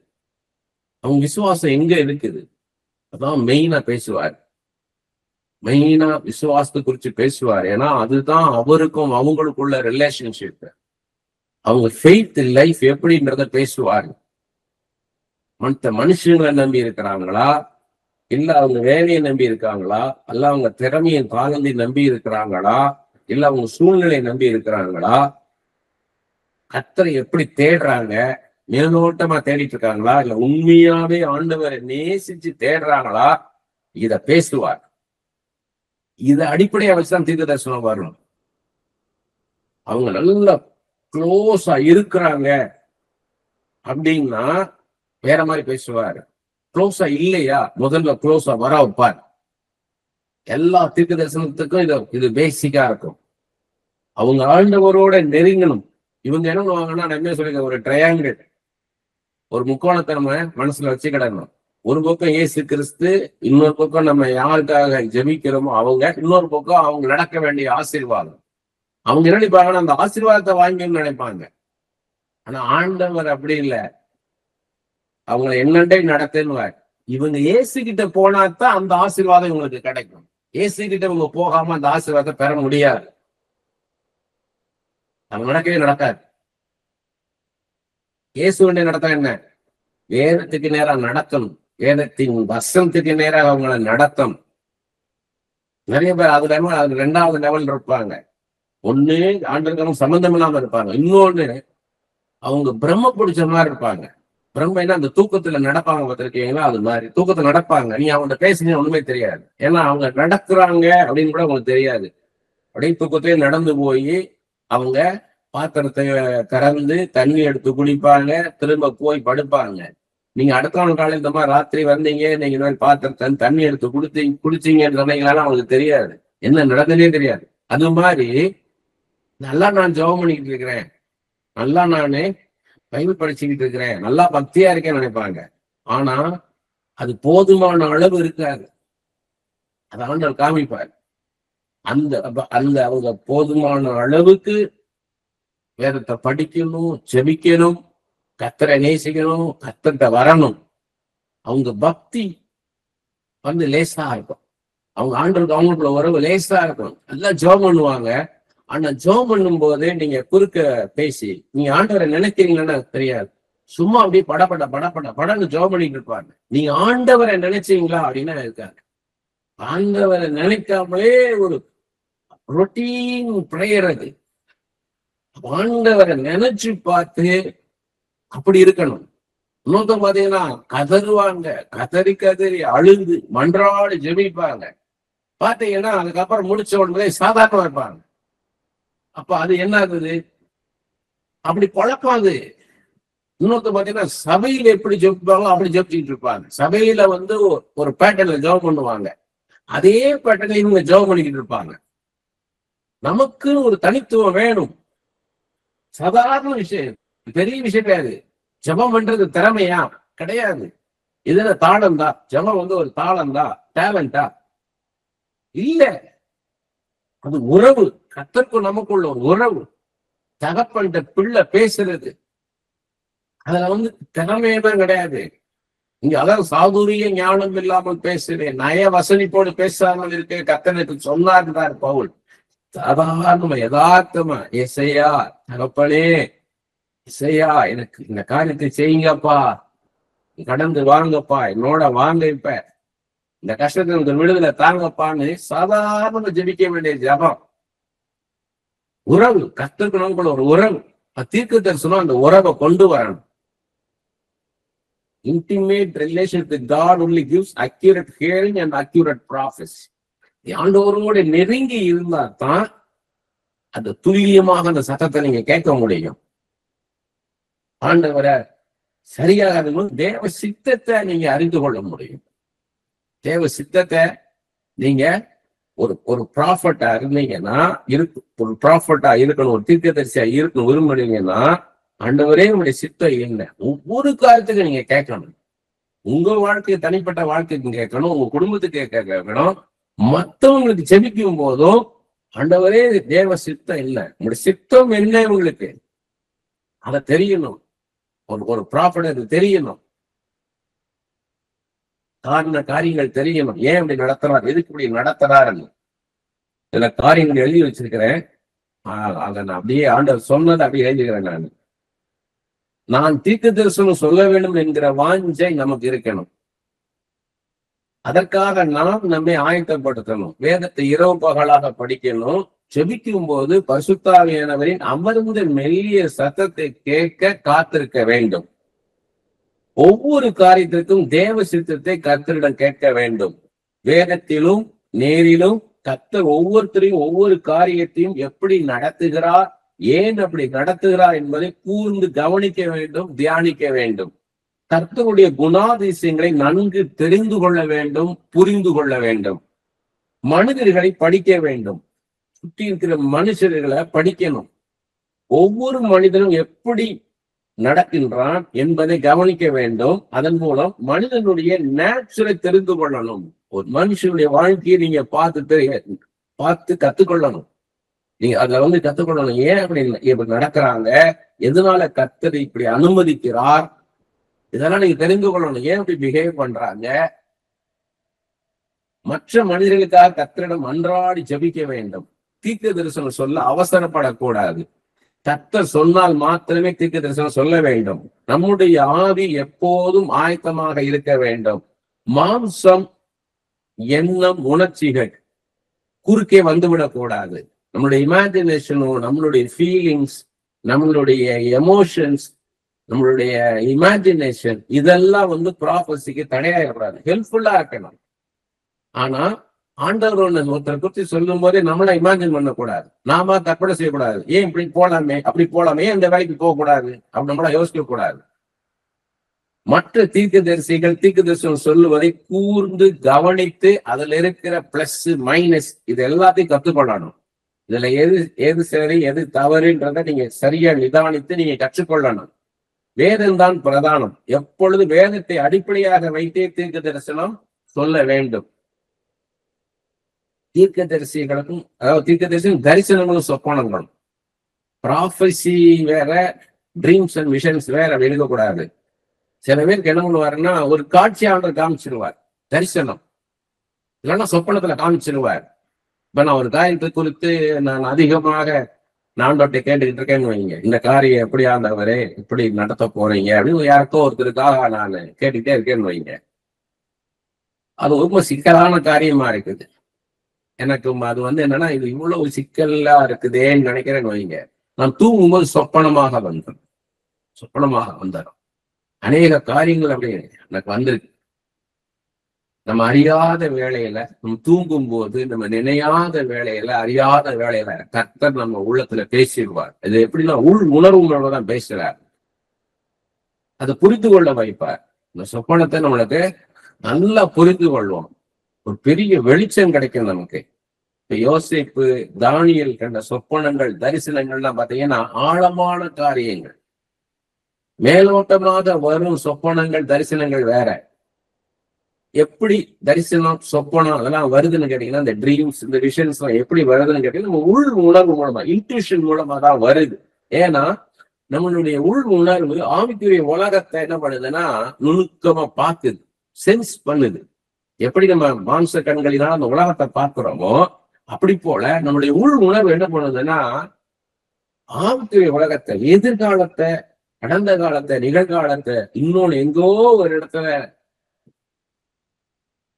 அவங்க விசுவாசம் எங்க இருக்குது, அதான் மெயினா பேசுவார். மெயினா விசுவாசத்தை குறிச்சு பேசுவார். ஏன்னா அதுதான் அவருக்கும் அவங்களுக்குள்ள ரிலேஷன்ஷிப். அவங்க ஃபெய்த் லைஃப் எப்படின்றத பேசுவார். மற்ற மனுஷங்களை நம்பி இருக்கிறாங்களா, இல்ல அவங்க வேலையை நம்பி இருக்காங்களா, அல்ல அவங்க திறமையை தாழ்ந்தி நம்பி இருக்கிறாங்களா, இல்ல அவங்க சூழ்நிலையை நம்பி இருக்கிறாங்களா, கர்த்தரை எப்படி தேடுறாங்க, மேலோட்டமா தேடிட்டு இருக்காங்களா, இல்ல உண்மையாவே ஆண்டவரை நேசிச்சு தேடுறாங்களா, இத பேசுவார். இத அடிப்படையா வச்சுதான் தீர்க்க தரிசனம் வரணும். அவங்க நல்ல க்ளோஸா இருக்கிறாங்க அப்படின்னா வேற மாதிரி பேசுவாரு. க்ளோஸா இல்லையா, முதல்ல க்ளோஸா வர வைப்பார். எல்லா தீர்க்க தரிசனத்துக்கும் இது பேசிக்கா இருக்கும். அவங்க ஆண்டவரோட நெருங்கணும். இவங்க என்ன பண்ணுவாங்கன்னா, நம்ம சொல்லிக்க, ஒரு ட்ரையாங்கிள், ஒரு முக்கோணத்தை நம்ம மனசுல வச்சு கிடக்கணும். ஒரு பக்கம் இயேசு கிறிஸ்து, இன்னொரு பக்கம் நம்ம யாருக்காக ஜெபிக்கிறோமோ அவங்க, இன்னொரு பக்கம் அவங்க நடக்க வேண்டிய ஆசீர்வாதம். அவங்க என்ன நினைப்பாங்கன்னா, அந்த ஆசீர்வாதத்தை வாங்கணும்னு நினைப்பாங்க. ஆனா ஆண்டவர் அப்படி இல்லை, அவங்களை என்னண்டே நடத்துவார். இவங்க இயேசு கிட்ட போனாதான் அந்த ஆசீர்வாதம் இவங்களுக்கு கிடைக்கும். இயேசு கிட்ட இவங்க போகாம அந்த ஆசீர்வாதத்தை பெற முடியாது. அவங்க நடக்கவே நடக்காது. இயேசுடைய நடத்தம் என்ன, வேதத்துக்கு நேரம் நடத்தணும், வேதத்தின் வசனத்துக்கு நேரம் அவங்களை நடத்தும். நிறைய பேர் அது ரெண்டாவது லெவல் இருப்பாங்க. ஒண்ணு ஆண்டவருக்கும் சம்பந்தம் இல்லாம இருப்பாங்க, இன்னொன்னு அவங்க பிரம்ம பிடிச்ச மாதிரி இருப்பாங்க. பிரம்மைன்னா அந்த தூக்கத்துல நடப்பாங்க, பார்த்திருக்கீங்களா? அது மாதிரி தூக்கத்துல நடப்பாங்க. நீ அவங்க பேசுனீங்க ஒண்ணுமே தெரியாது, ஏன்னா அவங்க நடக்குறாங்க அப்படின்னு கூட அவங்களுக்கு தெரியாது. அப்படியே தூக்கத்திலே நடந்து போய் அவங்க பாத்திரத்தை திறந்து தண்ணி எடுத்து குடிப்பாங்க, திரும்ப போய் படுப்பாங்க. நீங்க அடுத்த நாள் காலையில் இந்த மாதிரி ராத்திரி வந்தீங்க, நீங்க இந்த மாதிரி பாத்திரத்தை தண்ணி எடுத்து குடிச்சீங்கன்னு சொன்னீங்களான்னு அவங்களுக்கு தெரியாது, என்ன நடந்ததே தெரியாது. அது மாதிரி நல்லா நான் ஜெபம் பண்ணிக்கிட்டு இருக்கிறேன், நல்லா நானு பைபிள் படிச்சுக்கிட்டு இருக்கிறேன், நல்லா பக்தியா இருக்கேன்னு நினைப்பாங்க. ஆனா அது போதுமான அளவு இருக்காது. அதை ஆண்டவர் காமிப்பார். அந்த அந்த அவங்க போதுமான அளவுக்கு வேதத்தை படிக்கணும், ஜெபிக்கணும், கர்த்தரை நேசிக்கணும், கர்த்தர்கிட்ட வரணும். அவங்க பக்தி லேசா இருக்கும். அவங்க ஆண்டவருக்கு அவங்களுக்குள்ள உறவு லேசா இருக்கும். நல்லா ஜெபம் பண்ணுவாங்க. ஆனா ஜெபம் பண்ணும் போது நீங்க குறுக்க பேசி நீங்க ஆண்டவரை நினைக்கிறீங்கன்னு தெரியாது. சும்மா அப்படியே படன்னு ஜெபம் பண்ணிட்டு இருப்பாங்க. நீங்க ஆண்டவரை நினைச்சீங்களா அப்படின்னா இருக்காங்க. ஆண்டவரை நினைக்காமலே ஒரு ரொட்டீன் பிரேயர் அது. ஆண்டவரை நினைச்சு பார்த்து அப்படி இருக்கணும். இன்னொருத்த பாத்தீங்கன்னா கதறுவாங்க, கதறி அழுது மன்றாடி ஜெபிப்பாங்க. பாத்தீங்கன்னா அதுக்கப்புறம் முடிச்ச உடனே சாதாரணமா இருப்பாங்க. அப்ப அது என்ன ஆகுது, அப்படி பழக்கம். இன்னொருத்த பாத்தீங்கன்னா சபையில எப்படி ஜெபிப்பாங்களோ அப்படி ஜெபிச்சுட்டு இருப்பாங்க. சபையில ஒரு பேட்டர்ன்ல ஜெபம் பண்ணுவாங்க, அதே பேட்டர்ன்ல இவங்க ஜெபம் பண்ணிக்கிட்டு இருப்பாங்க. நமக்கு ஒரு தனித்துவம் வேணும். சாதாரண விஷயம், பெரிய விஷயம் கிடையாது. ஜெபம் பண்றது திறமையா கிடையாது. இதுல தாளம் தான். ஜெபம் ஒரு தாளம் தான், டேலண்டா இல்ல. அது உறவு, கர்த்தருக்கும் நமக்குள்ள ஒரு உறவு. தகப்பன்ட்ட பிள்ளை பேசுறது, அதுல திறமையதான் கிடையாது. இங்க அதாவது சாதுரிய ஞானம் இல்லாமல் பேசுறேன், நய வசனிப்போடு பேசாமல் இருக்க கர்த்தனுக்கு சொன்னார் பவுல். சாதாரணமா யதார்த்தமா, இசையா தகப்பனே, இசையா எனக்கு இந்த காரியத்தை செய்யுங்கப்பா, கடந்து வாங்கப்பா, என்னோட வாங்க, இப்ப இந்த கஷ்டத்தை விடுதலை தாங்கப்பான்னு சாதாரண ஜெபிக்க வேண்டிய ஜபம். உறவு, கர்த்தருக்கு நமக்குள்ள ஒரு உறவு. தீர்க்க தரிசனம் அந்த உறவை கொண்டு வரணும். Intimate relationship with God only gives accurate hearing and accurate prophecy. ஆண்டவரோட நெருங்கி இருந்தா தான் அது துல்லியமாக அந்த சத்தத்தை நீங்க கேட்க முடியும். ஆண்டவரை சரியாக தேவ சித்தத்தை நீங்க அறிந்து கொள்ள முடியும். தேவ சித்தத்தை நீங்க ஒரு ப்ராஃபட்டா இருந்தீங்கன்னா, ஒரு ப்ராஃபட்டா இருக்கணும், ஒரு தீர்க்கதரிசியா இருக்கணும் விரும்புறீங்கன்னா, ஆண்டவரே உங்களுடைய சித்தம் என்ன, ஒவ்வொரு காரியத்துக்கும் நீங்க கேட்கணும். உங்க வாழ்க்கை, தனிப்பட்ட வாழ்க்கைக்கு கேட்கணும், உங்க குடும்பத்துக்கு கேட்கணும், மற்றவங்களுக்கு ஜெபிக்கும் போதும் ஆண்டவரே இது தேவ சித்தம் இல்லை, உங்களுடைய சித்தம் என்ன உங்களுக்கு அதை தெரியணும். ஒரு ப்ராஃபிட் அது தெரியணும், காரியங்கள் தெரியணும். ஏன் இப்படி நடத்துறார், எதுக்கு இப்படி நடத்துறாருன்னு சில காரியங்கள் எழுதி வச்சிருக்கிறேன். அதை நான் அப்படியே ஆண்டவர் சொன்னதை அப்படியே எழுதிக்கிறேன். நான் தீர்க்க தரிசனம் சொல்ல வேண்டும் என்கிற வாஞ்சை நமக்கு இருக்கணும். அதற்காக நாம் நம்மை ஆயத்தப்படுத்தணும். வேதத்தை இரவு பகலாக படிக்கணும். செபிக்கும் போது பரிசுத்த ஆவியானவரின் அமர்ந்த மெல்லிய சத்தத்தை கேட்க காத்திருக்க வேண்டும். ஒவ்வொரு காரியத்திற்கும் தேவ சித்தத்தை கர்த்தரிடம் கேட்க வேண்டும். வேதத்திலும் நேரிலும் கர்த்தர் ஒவ்வொருத்தரையும் ஒவ்வொரு காரியத்தையும் எப்படி நடத்துகிறார், ஏன் அப்படி நடத்துகிறார் என்பதை கூர்ந்து கவனிக்க வேண்டும், தியானிக்க வேண்டும். கர்த்தருடைய குணாதிசயங்களை நன்கு தெரிந்து கொள்ள வேண்டும், புரிந்து கொள்ள வேண்டும். மனிதர்களை படிக்க வேண்டும், சுற்றி இருக்கிற மனுஷர்களை படிக்கணும். ஒவ்வொரு மனிதனும் எப்படி நடக்கின்றான் என்பதை கவனிக்க வேண்டும். அதன் மூலம் மனிதனுடைய நேச்சுரை தெரிந்து கொள்ளணும். ஒரு மனுஷனுடைய வாழ்க்கையை நீங்க பார்த்து கத்துக்கொள்ளணும். நீங்க அதுல கத்துக்கொள்ளணும். ஏன் இப்படி நடக்கிறாங்க, எதனால கர்த்தர் இப்படி அனுமதிக்கிறார், இதெல்லாம் நீங்க தெரிந்து கொள்ளணும். ஏன் இப்படி பிஹேவ் பண்றாங்க. மற்ற மனிதர்களுக்காக கர்த்தரிடம் அன்றாடி ஜெபிக்க வேண்டும். தீர்க்க தரிசனம் சொல்ல அவசரப்படக்கூடாது. கர்த்தர் சொன்னால் மாத்திரமே தீர்க்க தரிசனம் சொல்ல வேண்டும். நம்முடைய ஆவி எப்போதும் ஆயத்தமாக இருக்க வேண்டும். மாம்சம், எண்ணம், உணர்ச்சிகள் குறுக்கே வந்துவிடக்கூடாது. நம்மளுடைய இமேஜினேஷனோ, நம்மளுடைய ஃபீலிங்ஸ், நம்மளுடைய எமோஷன்ஸ், நம்மளுடைய இமேஜினேஷன் இதெல்லாம் ப்ராபஸிக்கு தடையாயிடக்கூடாது, ஹெல்ப்ஃபுல்லா இருக்கணும். ஆனா ஆண்டவர் ஒருத்தரை குறித்து சொல்லும் போதே நம்மள இமேஜின் பண்ணக்கூடாது, நாம கற்பனை செய்யக்கூடாது. ஏன் இப்படி போலாமே, அப்படி போலாமே, ஏன் இந்த வேலைக்கு போகக்கூடாது அப்படி நம்மள யோசிக்க கூடாது. மற்ற தீர்க்க தரிசனம் சொல்லுவதை கூர்ந்து கவனித்து அதுல இருக்கிற பிளஸ் மைனஸ் இது எல்லாத்தையும் கத்துக்கொள்ளணும். இதுல எது சரி எது தவறுன்றதை நீங்க சரியா நிதானித்து நீங்க கற்றுக்கொள்ளணும். வேதம் தான் பிரதானம். எப்பொழுது வேதத்தை அடிப்படையாக வைத்தே தீர்க்க தரிசனம் சொல்ல வேண்டும். தீர்க்க தரிசிகளுக்கும், அதாவது தீர்க்க தரிசனம் தரிசனங்களும் சொப்பனங்களும், ப்ராஃபஸி வேற, ட்ரீம்ஸ் அண்ட் விஷன்ஸ் வேற எழுதக்கூடாது. சில பேருக்கு என்ன பண்ணுவாருன்னா, ஒரு காட்சியாளர் காமிச்சிருவார் தரிசனம், இல்லைன்னா சொப்பனத்துல காமிச்சிருவார். இப்ப நான் ஒரு காரியத்தை குறித்து நான் அதிகமாக நான்கிட்ட கேட்டுக்கிட்டு இருக்கேன்னு வைங்க, இந்த காரியம் எப்படி ஆண்டவரே இப்படி நடத்த போறீங்க அப்படின்னு யாருக்கோ ஒருத்தருக்காக நான் கேட்டுக்கிட்டே இருக்கேன்னு வைங்க, அது ரொம்ப சிக்கலான காரியமா இருக்குது. எனக்கு அது என்னன்னா, இது இவ்வளவு சிக்கலா இருக்குதேன்னு நினைக்கிறேன்னு வைங்க, நான் தூங்கும்போது சொப்பனமாக வந்துடும். அநேக காரியங்கள் அப்படி எனக்கு வந்திருக்கு. நம்ம அறியாத வேலையில, நம்ம தூங்கும் போது, நம்ம நினையாத வேலையில, அறியாத வேலையில கர்த்தர் நம்ம உள்ளத்துல பேசிடுவார். இது எப்படின்னா உள் உணர்வு தான் பேசுறார். அதை புரிந்து கொள்ள வைப்பார். இந்த சொப்பனத்தை நம்மளுக்கு நல்லா புரிந்து கொள்வோம். ஒரு பெரிய வெளிச்சம் கிடைக்கும் நமக்கு. இப்ப யோசேப்பு, தானியேல் கண்ட சொப்பனங்கள், தரிசனங்கள்லாம் பாத்தீங்கன்னா ஆழமான காரியங்கள். மேலோட்டமாக வரும் சொப்பனங்கள், தரிசனங்கள் வேற. எப்படி தரிசனம், சொப்பனம் அதெல்லாம் வருதுன்னு கேட்டீங்கன்னா, இந்த ட்ரீம்ஸ், இந்த விஷன்ஸ் எல்லாம் எப்படி வருதுன்னு கேட்டீங்கன்னா, நம்ம உள் உணர்வு மூலமா, இன்ட்யூஷன் மூலமா தான் வருது. ஏன்னா நம்மளுடைய உள் உணர்வு ஆவிக்குரிய உலகத்தை என்ன பண்ணுதுன்னா நுணுக்கமா பார்க்குது, சென்ஸ் பண்ணுது. எப்படி நம்ம மாம்ச கண்களினால் அந்த உலகத்தை பார்க்கிறோமோ, அப்படி போல நம்மளுடைய உள் உணர்வு என்ன பண்ணுதுன்னா ஆவிக்குரிய உலகத்தை, எதிர்காலத்தை, கடந்த காலத்தை, நிகழ்காலத்தை, இன்னொன்னு எங்கோ ஒரு இடத்துல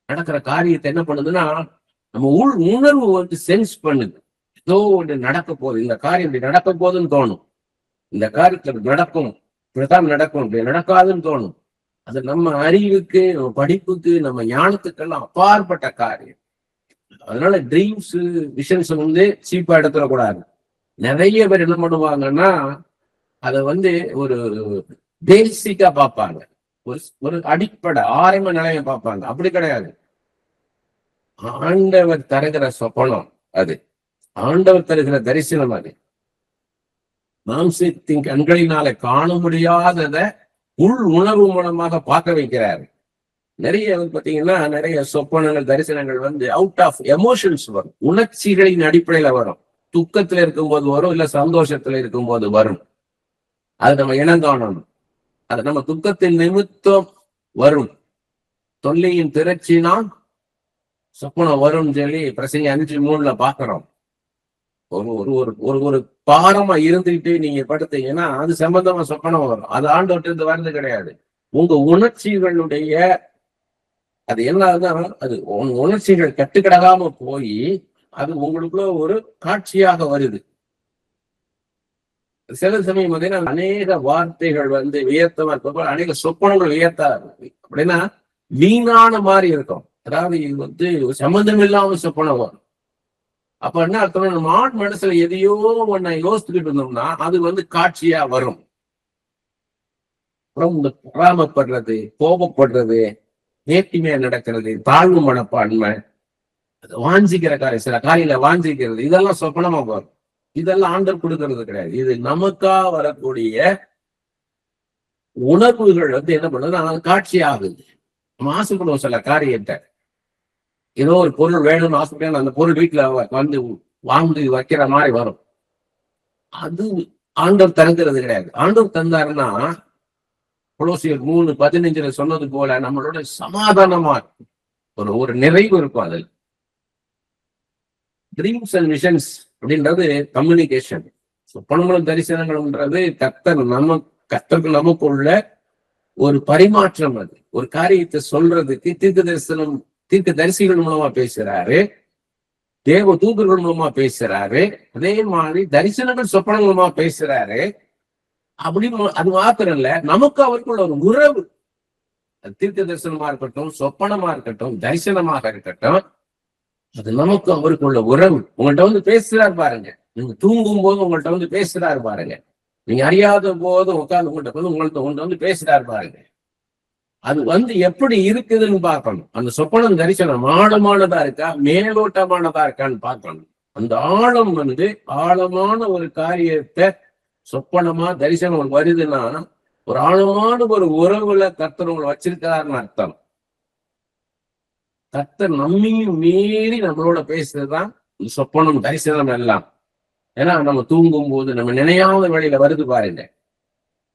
நடக்கிற காரியத்தை என்ன பண்ணுதுன்னா நம்ம உள் உணர்வு சென்ஸ் பண்ணுது. ஏதோ ஒன்று நடக்க போகுது, இந்த காரியம் இப்படி நடக்க போகுதுன்னு தோணும், இந்த காரியத்துல நடக்கும், இப்படித்தான் நடக்கும், இப்படி நடக்காதுன்னு தோணும். அது நம்ம அறிவுக்கு, நம்ம படிப்புக்கு, நம்ம ஞானத்துக்கெல்லாம் அப்பாற்பட்ட காரியம். அதனால ட்ரீம்ஸ், விஷன்ஸ் சீப்பா எடுத்துடக்கூடாது. நிறைய பேர் என்ன பண்ணுவாங்கன்னா அதை ஒரு பேசிக்கா பார்ப்பாங்க, ஒரு அடிப்படை ஆரம்ப நிலையை பார்ப்பாங்க. அப்படி கிடையாது. ஆண்டவர் தருகிற சொப்பனம் அது, ஆண்டவர் தருகிற தரிசனம் அது. மாம்சத்தின் கண்களினால காண முடியாததை உள் உணர்வு மூலமாக பார்க்க வைக்கிறாரு. நிறைய பாத்தீங்கன்னா நிறைய சொப்பனங்கள் தரிசனங்கள் வந்து அவுட் ஆஃப் எமோஷன்ஸ் வரும், உணர்ச்சிகளின் அடிப்படையில வரும். துக்கத்துல இருக்கும்போது வரும், இல்ல சந்தோஷத்துல இருக்கும்போது வரும். அது நம்ம இனம் காணணும். அது நம்ம துக்கத்தின் நிமித்தம் வரும், தொல்லையின் திரட்சினால் சொப்பனம் வரும்னு சொல்லி பிரசங்க 5:3 பாக்குறோம். ஒரு ஒரு ஒரு ஒரு ஒரு பாரமா இருந்துகிட்டு நீங்க படுத்தீங்கன்னா அது சம்பந்தமா சொப்பனம் வரும். அது ஆண்டவர்கிட்ட இருந்து வர்றது கிடையாது. உங்க உணர்ச்சிகளுடைய அது என்ன ஆகுதுன்னா, அது உணர்ச்சிகள் கட்டுக்கடகாம போய் அது உங்களுக்குள்ள ஒரு காட்சியாக வருது. சில சமயம் பார்த்தீங்கன்னா அநேக வார்த்தைகள் வந்து வியர்த்தமா இருக்க, அநேக சொப்பனங்கள் வியர்த்தா அப்படின்னா வீணான மாதிரி இருக்கும். அதாவது இது வந்து சம்பந்தம் இல்லாம சொப்பனம் வரும். அப்ப என்ன அர்த்தம், நம்ம ஆண் மனசுல எதையோ ஒன்ன யோசிச்சுக்கிட்டு இருந்தோம்னா அது வந்து காட்சியா வரும். அப்புறம் இந்த பொறாமப்படுறது, கோபப்படுறது, நேர்த்திமையா நடக்கிறது, தாழ்வு மனப்பான்மை, வாஞ்சிக்கிற காரியம், சில காரியங்களை வாஞ்சிக்கிறது, இதெல்லாம் சொப்பனமா வரும். இதெல்லாம் ஆண்டவர் கொடுக்கறது கிடையாது. இது நமக்கா வரக்கூடிய உணர்வுகள் வந்து என்ன பண்ணுது, காட்சி ஆகுது. நம்ம ஆசைப்படுவோம் சில காரியத்தை, ஏதோ ஒரு பொருள் வேணும்னு ஆசைப்பட்டு அந்த பொருள் வீட்டுல வந்து வாங்கி வைக்கிற மாதிரி வரும். அது ஆண்டவர் தருங்கிறது கிடையாது. ஆண்டவர் தந்தாருன்னா கொலோசியர் 3:15 சொன்னது போல நம்மளோட சமாதானமா ஒரு ஒரு நிறைவு இருக்கும். அதில் ட்ரீம்ஸ் அண்ட் விஷன்ஸ் அப்படின்றது கம்யூனிகேஷன். சொப்பனங்களும் தரிசனங்களும்ன்றது கர்த்தருக்கு நமக்குள்ள ஒரு பரிமாற்றம். அது ஒரு காரியத்தை சொல்றதுக்கு தீர்க்க தரிசிகள் மூலமா பேசுறாரு, தேவ தூதர்கள் மூலமா பேசுறாரு, அதே மாதிரி தரிசனங்கள் சொப்பனங்கள் மூலமா பேசுறாரு. அப்படி அது மாத்திரம் இல்ல, நமக்கு அவருக்குள்ள ஒரு உறவு, தீர்க்க தரிசனமா இருக்கட்டும், சொப்பனமா இருக்கட்டும், தரிசனமாக இருக்கட்டும், அது நமக்கு அவருக்குள்ள உறவு. உங்கள்கிட்ட வந்து பேசுறாரு பாருங்க, நீங்க தூங்கும் போது உங்கள்கிட்ட வந்து பேசுறாரு பாருங்க, நீங்க அறியாத போது உட்கார்ந்து உங்கள்கிட்ட வந்து பேசுறாரு பாருங்க. அது வந்து எப்படி இருக்குதுன்னு பார்க்கணும். அந்த சொப்பனம் தரிசனம் ஆழமானதா இருக்கா, மேலோட்டமானதா இருக்கான்னு பார்க்கணும். அந்த ஆழம் வந்து ஆழமான ஒரு காரியத்தை சொப்பனமா தரிசனம் வருதுன்னா ஒரு ஆழமான ஒரு உறவுல கர்த்தர் உங்களை வச்சிருக்கிறாருன்னு அர்த்தம். கர்த்தர் நம்மையும் மீறி நம்மளோட பேசுறதுதான் சொப்பனம் தரிசனம் எல்லாம். ஏன்னா நம்ம தூங்கும் போது நம்ம நினையாத வேளையில வருது பாருங்க.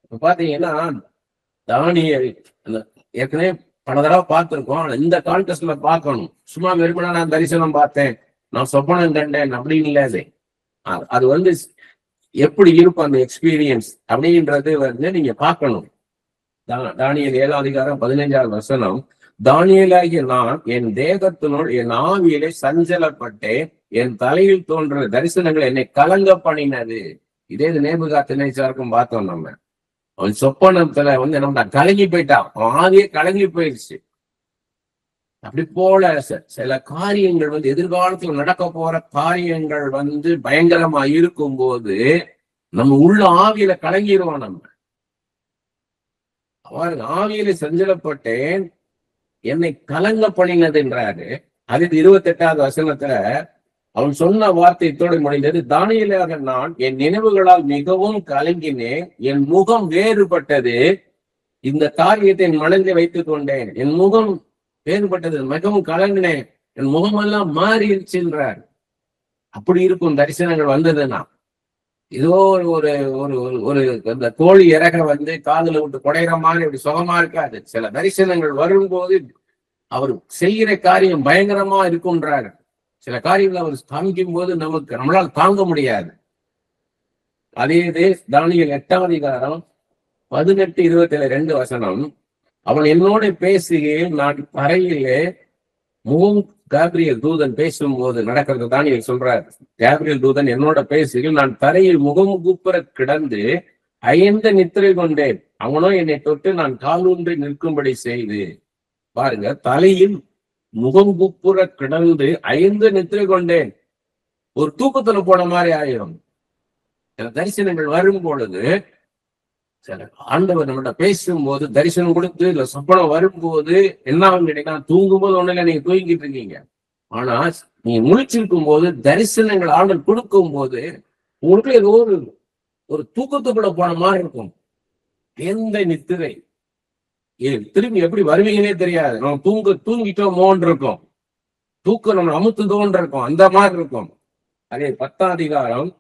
இப்ப பாத்தீங்கன்னா தானியேல் ஏற்கனவே பல தடவை பார்த்திருக்கோம். இந்த கான்டெஸ்ட்ல பார்க்கணும். சும்மா வெறுமனா நான் தரிசனம் பார்த்தேன், நான் சொப்பனம் கண்டேன் அப்படின்னு இல்லை. அது வந்து எப்படி இருக்கும் அந்த எக்ஸ்பீரியன்ஸ் அப்படின்றது வந்து நீங்க பார்க்கணும். தானியேல் 7:15 தானியேலாகிய நான் என் தேகத்தினுள் என் ஆவியிலே சஞ்சலப்பட்டேன், என் தலையில் தோன்ற தரிசனங்கள் என்னை கலங்க பண்ணினது. இதே நேபுகாத்நேச்சாருக்கும் பார்த்தோம். நம்ம அவன் சொப்பனத்துல வந்து என்ன கலங்கி போயிட்டான், அவன் ஆவியே கலங்கி போயிடுச்சு. அப்படி போல சில காரியங்கள் வந்து எதிர்காலத்தில் நடக்க போற காரியங்கள் வந்து பயங்கரமா இருக்கும் போது நம்ம உள்ள ஆவியில கலங்கிடுவோம். நம்ம அவர் ஆவியில சஞ்சலப்பட்டேன், என்னை கலங்க பண்ணினதுன்றாரு. அது 28வது அவன் சொன்ன வார்த்தையத்தோடு முடிந்தது. தானியேலாக நான் என் நினைவுகளால் மிகவும் கலங்கினேன், என் முகம் வேறுபட்டது, இந்த காரியத்தை என் மனதில் வைத்துக் கொண்டேன், என் முகம் வேறுபட்டது, மிகவும் கலங்கினேன், என் முகமெல்லாம் மாறிடுச்சுன்றார். அப்படி இருக்கும் தரிசனங்கள் வந்ததுன்னா. ஏதோ ஒரு ஒரு ஒரு அந்த கோழி இறக வந்து காதுல விட்டு குடையிற மாதிரி அப்படி சுகமா இருக்காது. சில தரிசனங்கள் வரும்போது அவர் செய்கிற காரியம் பயங்கரமா இருக்கும்ன்றாரு. சில காரியங்களை அவர் காமிக்கும் போது நம்மளால் தாங்க முடியாது. அதே தானியேல் 8:18-27 அவன் என்னோட பேசுகையில் நான் தரையிலே முகம் காபிரியல் தூதன் பேசும்போது நடக்கிறது தானியேல் சொல்றார். காபிரியல் தூதன் என்னோட பேசுகையில் நான் தரையில் முகம் குப்புற கிடந்து அயர்ந்த நித்திரை கொண்டேன், அவனோ என்னை தொட்டு நான் காலூன்றி நிற்கும்படி செய்து. பாருங்க, தலையில் முகம் குப்புற கிடந்து அயர்ந்து நித்திரை கொண்டேன். ஒரு தூக்கத்துல போன மாதிரி ஆயிரும். சில தரிசனங்கள் வரும் பொழுது, சில ஆண்டவர் நம்மகிட்ட பேசும்போது, தரிசனம் கொடுத்து இல்ல சொப்பனம் வரும்போது என்ன ஆகும் கேட்டீங்கன்னா, தூங்கும் போது ஒண்ணுல நீங்க தூங்கிட்டு இருக்கீங்க. ஆனா நீங்க முழிச்சிருக்கும் போது தரிசனங்கள் ஆண்டவர் கொடுக்கும் போது உங்களுக்கு ஏதோ ஒரு தூக்கத்துக்குள்ள போன மாதிரி இருக்கும். எந்த நித்திரை திரும்பி எப்படி வருவீங்கன்னே தெரியாது. நம்ம தூங்கிட்டோமோன்னு இருக்கும், தூக்கம் நம்ம அமுத்துதோன்னு இருக்கும், அந்த மாதிரி இருக்கும். அதே 10ஆம் அதிகாரம்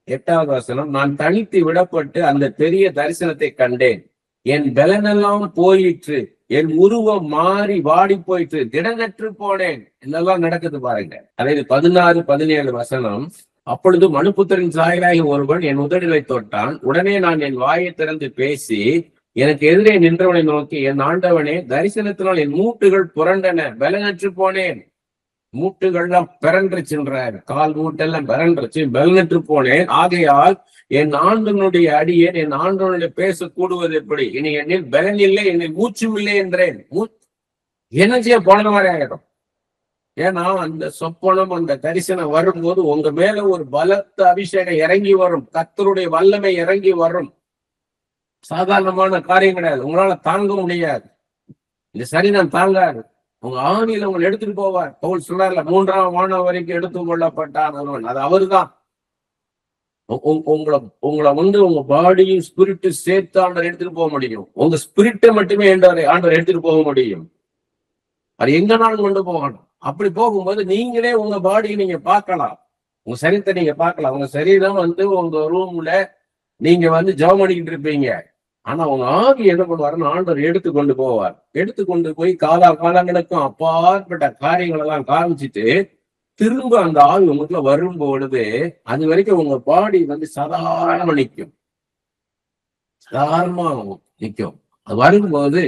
8வது வசனம், நான் தனித்து விடப்பட்டு அந்த பெரிய தரிசனத்தை கண்டேன், என் பலனெல்லாம் போயிற்று, என் உருவம் மாறி வாடி போயிற்று, திடனற்று போனேன். இதெல்லாம் நடக்குது பாருங்க. அதே 16, 17 வசனம், அப்பொழுது மனுபுத்திரன் சாயலாகி ஒருவன் என் உதடுகளை தொட்டான், உடனே நான் என் வாயை திறந்து பேசி எனக்கு எதிரே நின்றவனை நோக்கி, என் ஆண்டவனே, தரிசனத்தினால் என் மூட்டுகள் புரண்டன, பலனற்று போனேன். மூட்டுகள்லாம் பிறன்றுச்சுன்றாரு, கால் மூட்டெல்லாம் பிறன்றுச்சு, பலனற்று போனேன். ஆகையால் என் ஆண்டவனுடைய அடியேன் என் ஆண்டவனுடைய பேச கூடுவது எப்படி? இனி என்னில் பலன் இல்லை, என்னில் மூச்சும் இல்லை என்றேன். எனர்ஜியா போன மாதிரி ஆயிடும். ஏன்னா அந்த சொப்பனம், அந்த தரிசனம் வரும்போது உங்க மேல ஒரு பலத்த அபிஷேகம் இறங்கி வரும், கர்த்தருடைய வல்லமை இறங்கி வரும். சாதாரணமான காரியம் கிடையாது, உங்களால தாங்க முடியாது. இந்த சரீரம் தாங்காது. உங்க ஆணியில உங்களை எடுத்துட்டு போவார். பவுல் சொல்றாருல, 3ஆம் வானம் வரைக்கும் எடுத்து கொள்ளப்பட்டான் ஒருவன், அது அவருதான். உங்களை உங்க பாடியும் ஸ்பிரிட்டும் சேர்த்து ஆண்டவர் எடுத்துட்டு போக முடியும். உங்க ஸ்பிரிட்டை மட்டுமே ஆண்டவர் எடுத்துட்டு போக முடியும். அது எங்கனாலும் கொண்டு போகணும். அப்படி போகும்போது நீங்களே உங்க பாடியை நீங்க பார்க்கலாம், உங்க சரீரத்தை நீங்க பார்க்கலாம். உங்க சரீரம் உங்க ரூம்ல நீங்க ஜெபம் பண்ணிக்கிட்டு இருப்பீங்க. ஆனா உங்க ஆவி என்ன பண்ணுவாருன்னு ஆண்டவர் எடுத்து கொண்டு போவார். எடுத்து கொண்டு போய் காலங்களுக்கும் அப்பாற்பட்ட காரியங்கள் எல்லாம் காமிச்சிட்டு திரும்ப அந்த ஆவி உங்களுக்குள்ள வரும் பொழுது அது வரைக்கும் உங்க பாடி சாதாரணமா நிற்கும், சாதாரணமா நிற்கும். அது வரும்போது